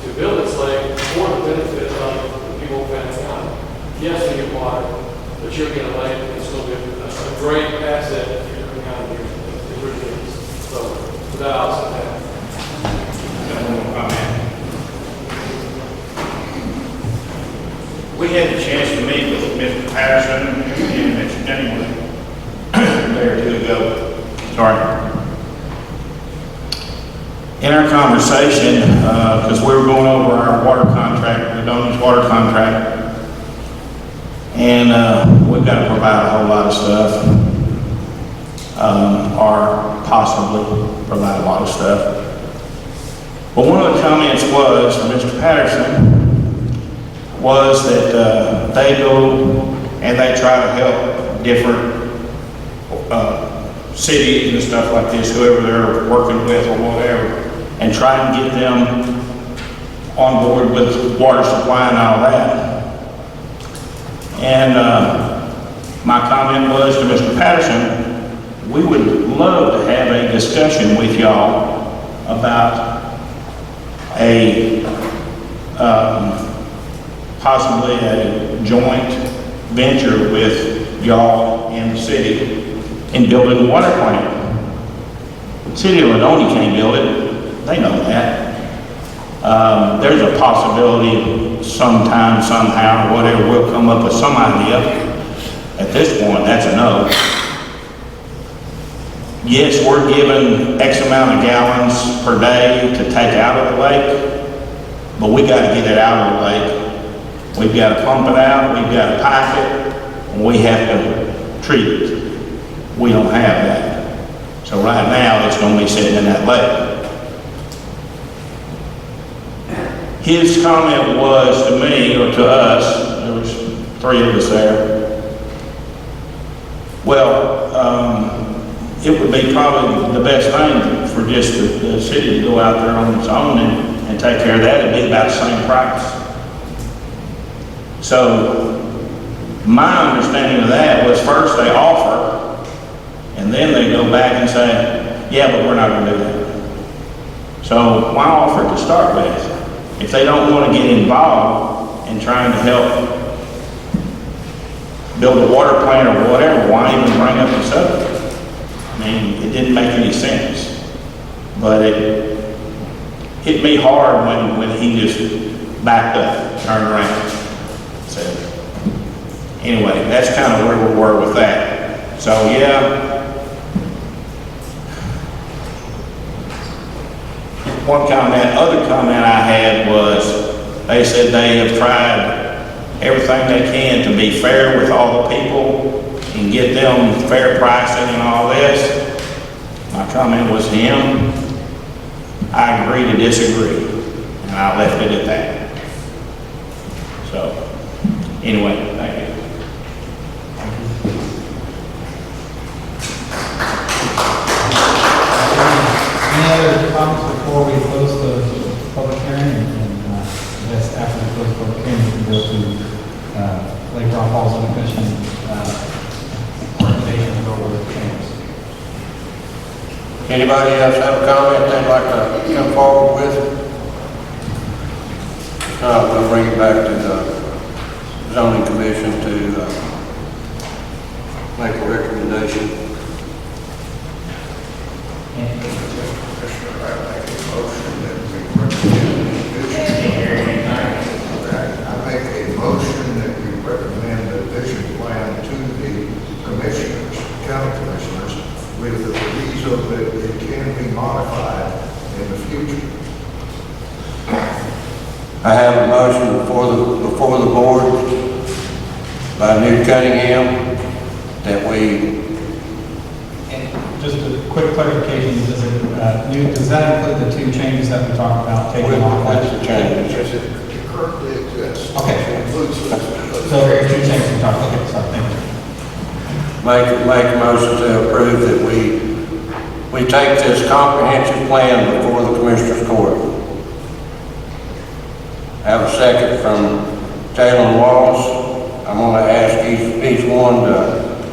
to build this lake for the benefit of the people of Fannin County. Yes, we get water, but you're getting a lake, and it's going to be a great asset for your county here. It really is. So, with that, I'll sit down. One more comment. We had the chance to meet with Mr. Patterson and Mr. Denny a day or two ago. Sorry. In our conversation, because we were going over our water contract, the Donuts water contract, and we've got to provide a whole lot of stuff, or possibly provide a lot of stuff. But one of the comments was, from Mr. Patterson, was that they go and they try to help different cities and stuff like this, whoever they're working with or whatever, and try and get them on board with water supply and all that. And my comment was to Mr. Patterson, we would love to have a discussion with y'all about a possibly a joint venture with y'all and the city in building a water plant. The city of Lyday can't build it. They know that. There's a possibility sometime, somehow, whatever, we'll come up with some idea. At this point, that's a no. Yes, we're given X amount of gallons per day to take out of the lake, but we got to get it out of the lake. We've got to pump it out, we've got to pipe it, and we have to treat it. We don't have that. So right now, it's going to be sitting in that lake. His comment was to me, or to us, there was 3 of us there, well, it would be probably the best thing for just the city to go out there on its own and take care of that. It'd be about the same price. So my understanding of that was first they offer, and then they go back and say, yeah, but we're not going to do that. So why offer to start with? If they don't want to get involved in trying to help build a water plant or whatever, why even bring up the subject? I mean, it didn't make any sense. But it hit me hard when he just backed up, turned around. So anyway, that's kind of where we were with that. So yeah. One comment, other comment I had was, they said they have tried everything they can to be fair with all the people and get them fair pricing and all this. My comment was to him, I agree to disagree, and I left it at that. So, anyway, thank you. Any other comments before we close the public hearing? And I guess after we close the public hearing, we can go to Lake Rock Falls and Commission recommendation to go over the changes. Anybody else have a comment they'd like to come forward with? If not, we'll bring it back to the zoning commission to make a recommendation. I make a motion that we recommend the vision plan to the commissioners, county commissioners, with the proviso that it can be modified in the future. I have a motion before the board by Newt Cunningham that we. And just a quick clarification, does that include the 2 changes that we talked about taking off? That's the changes. Yes, it currently exists. Okay. It includes those. So there are 2 changes we talked about. Okay, sorry, thank you. Make a motion to approve that we take this comprehensive plan before the Commissioners Court. I have a second from Jalen Wallace. I'm going to ask each one to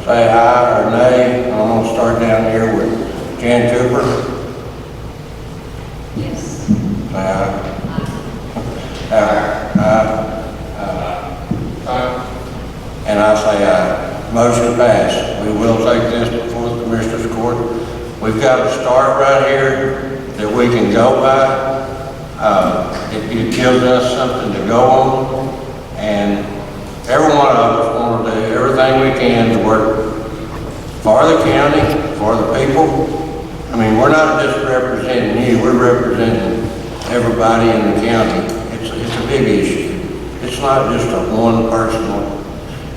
say aye or nay. I'm going to start down here with Jan Cooper. Yes. Say aye. Aye. Aye. And I say aye. Motion passed. We will take this before the Commissioners Court. We've got a start right here that we can go by. It gives us something to go on, and every one of us want to do everything we can to work for the county, for the people. I mean, we're not just representing you, we're representing everybody in the county. It's a big issue. It's not just a one personal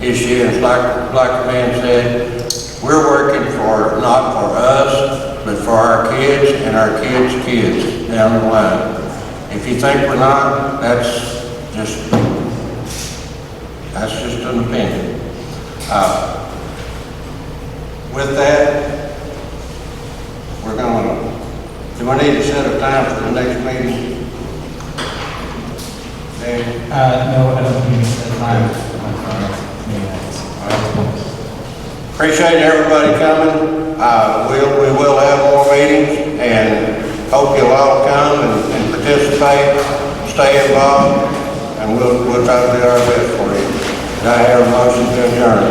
issue. It's like the man said, we're working for, not for us, but for our kids and our kids' kids down the line. If you think we're not, that's just an opinion. With that, we're do I need to set a time for the next meeting? Dave? No, I don't think we set a time. Appreciate everybody coming. We will have more meetings, and hope you'll all come and participate, stay involved, and we'll try to do our best for you. Do I have a motion to adjourn?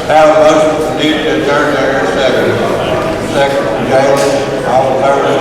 Have a motion to adjourn there in a second. Second, Jalen, all in favor,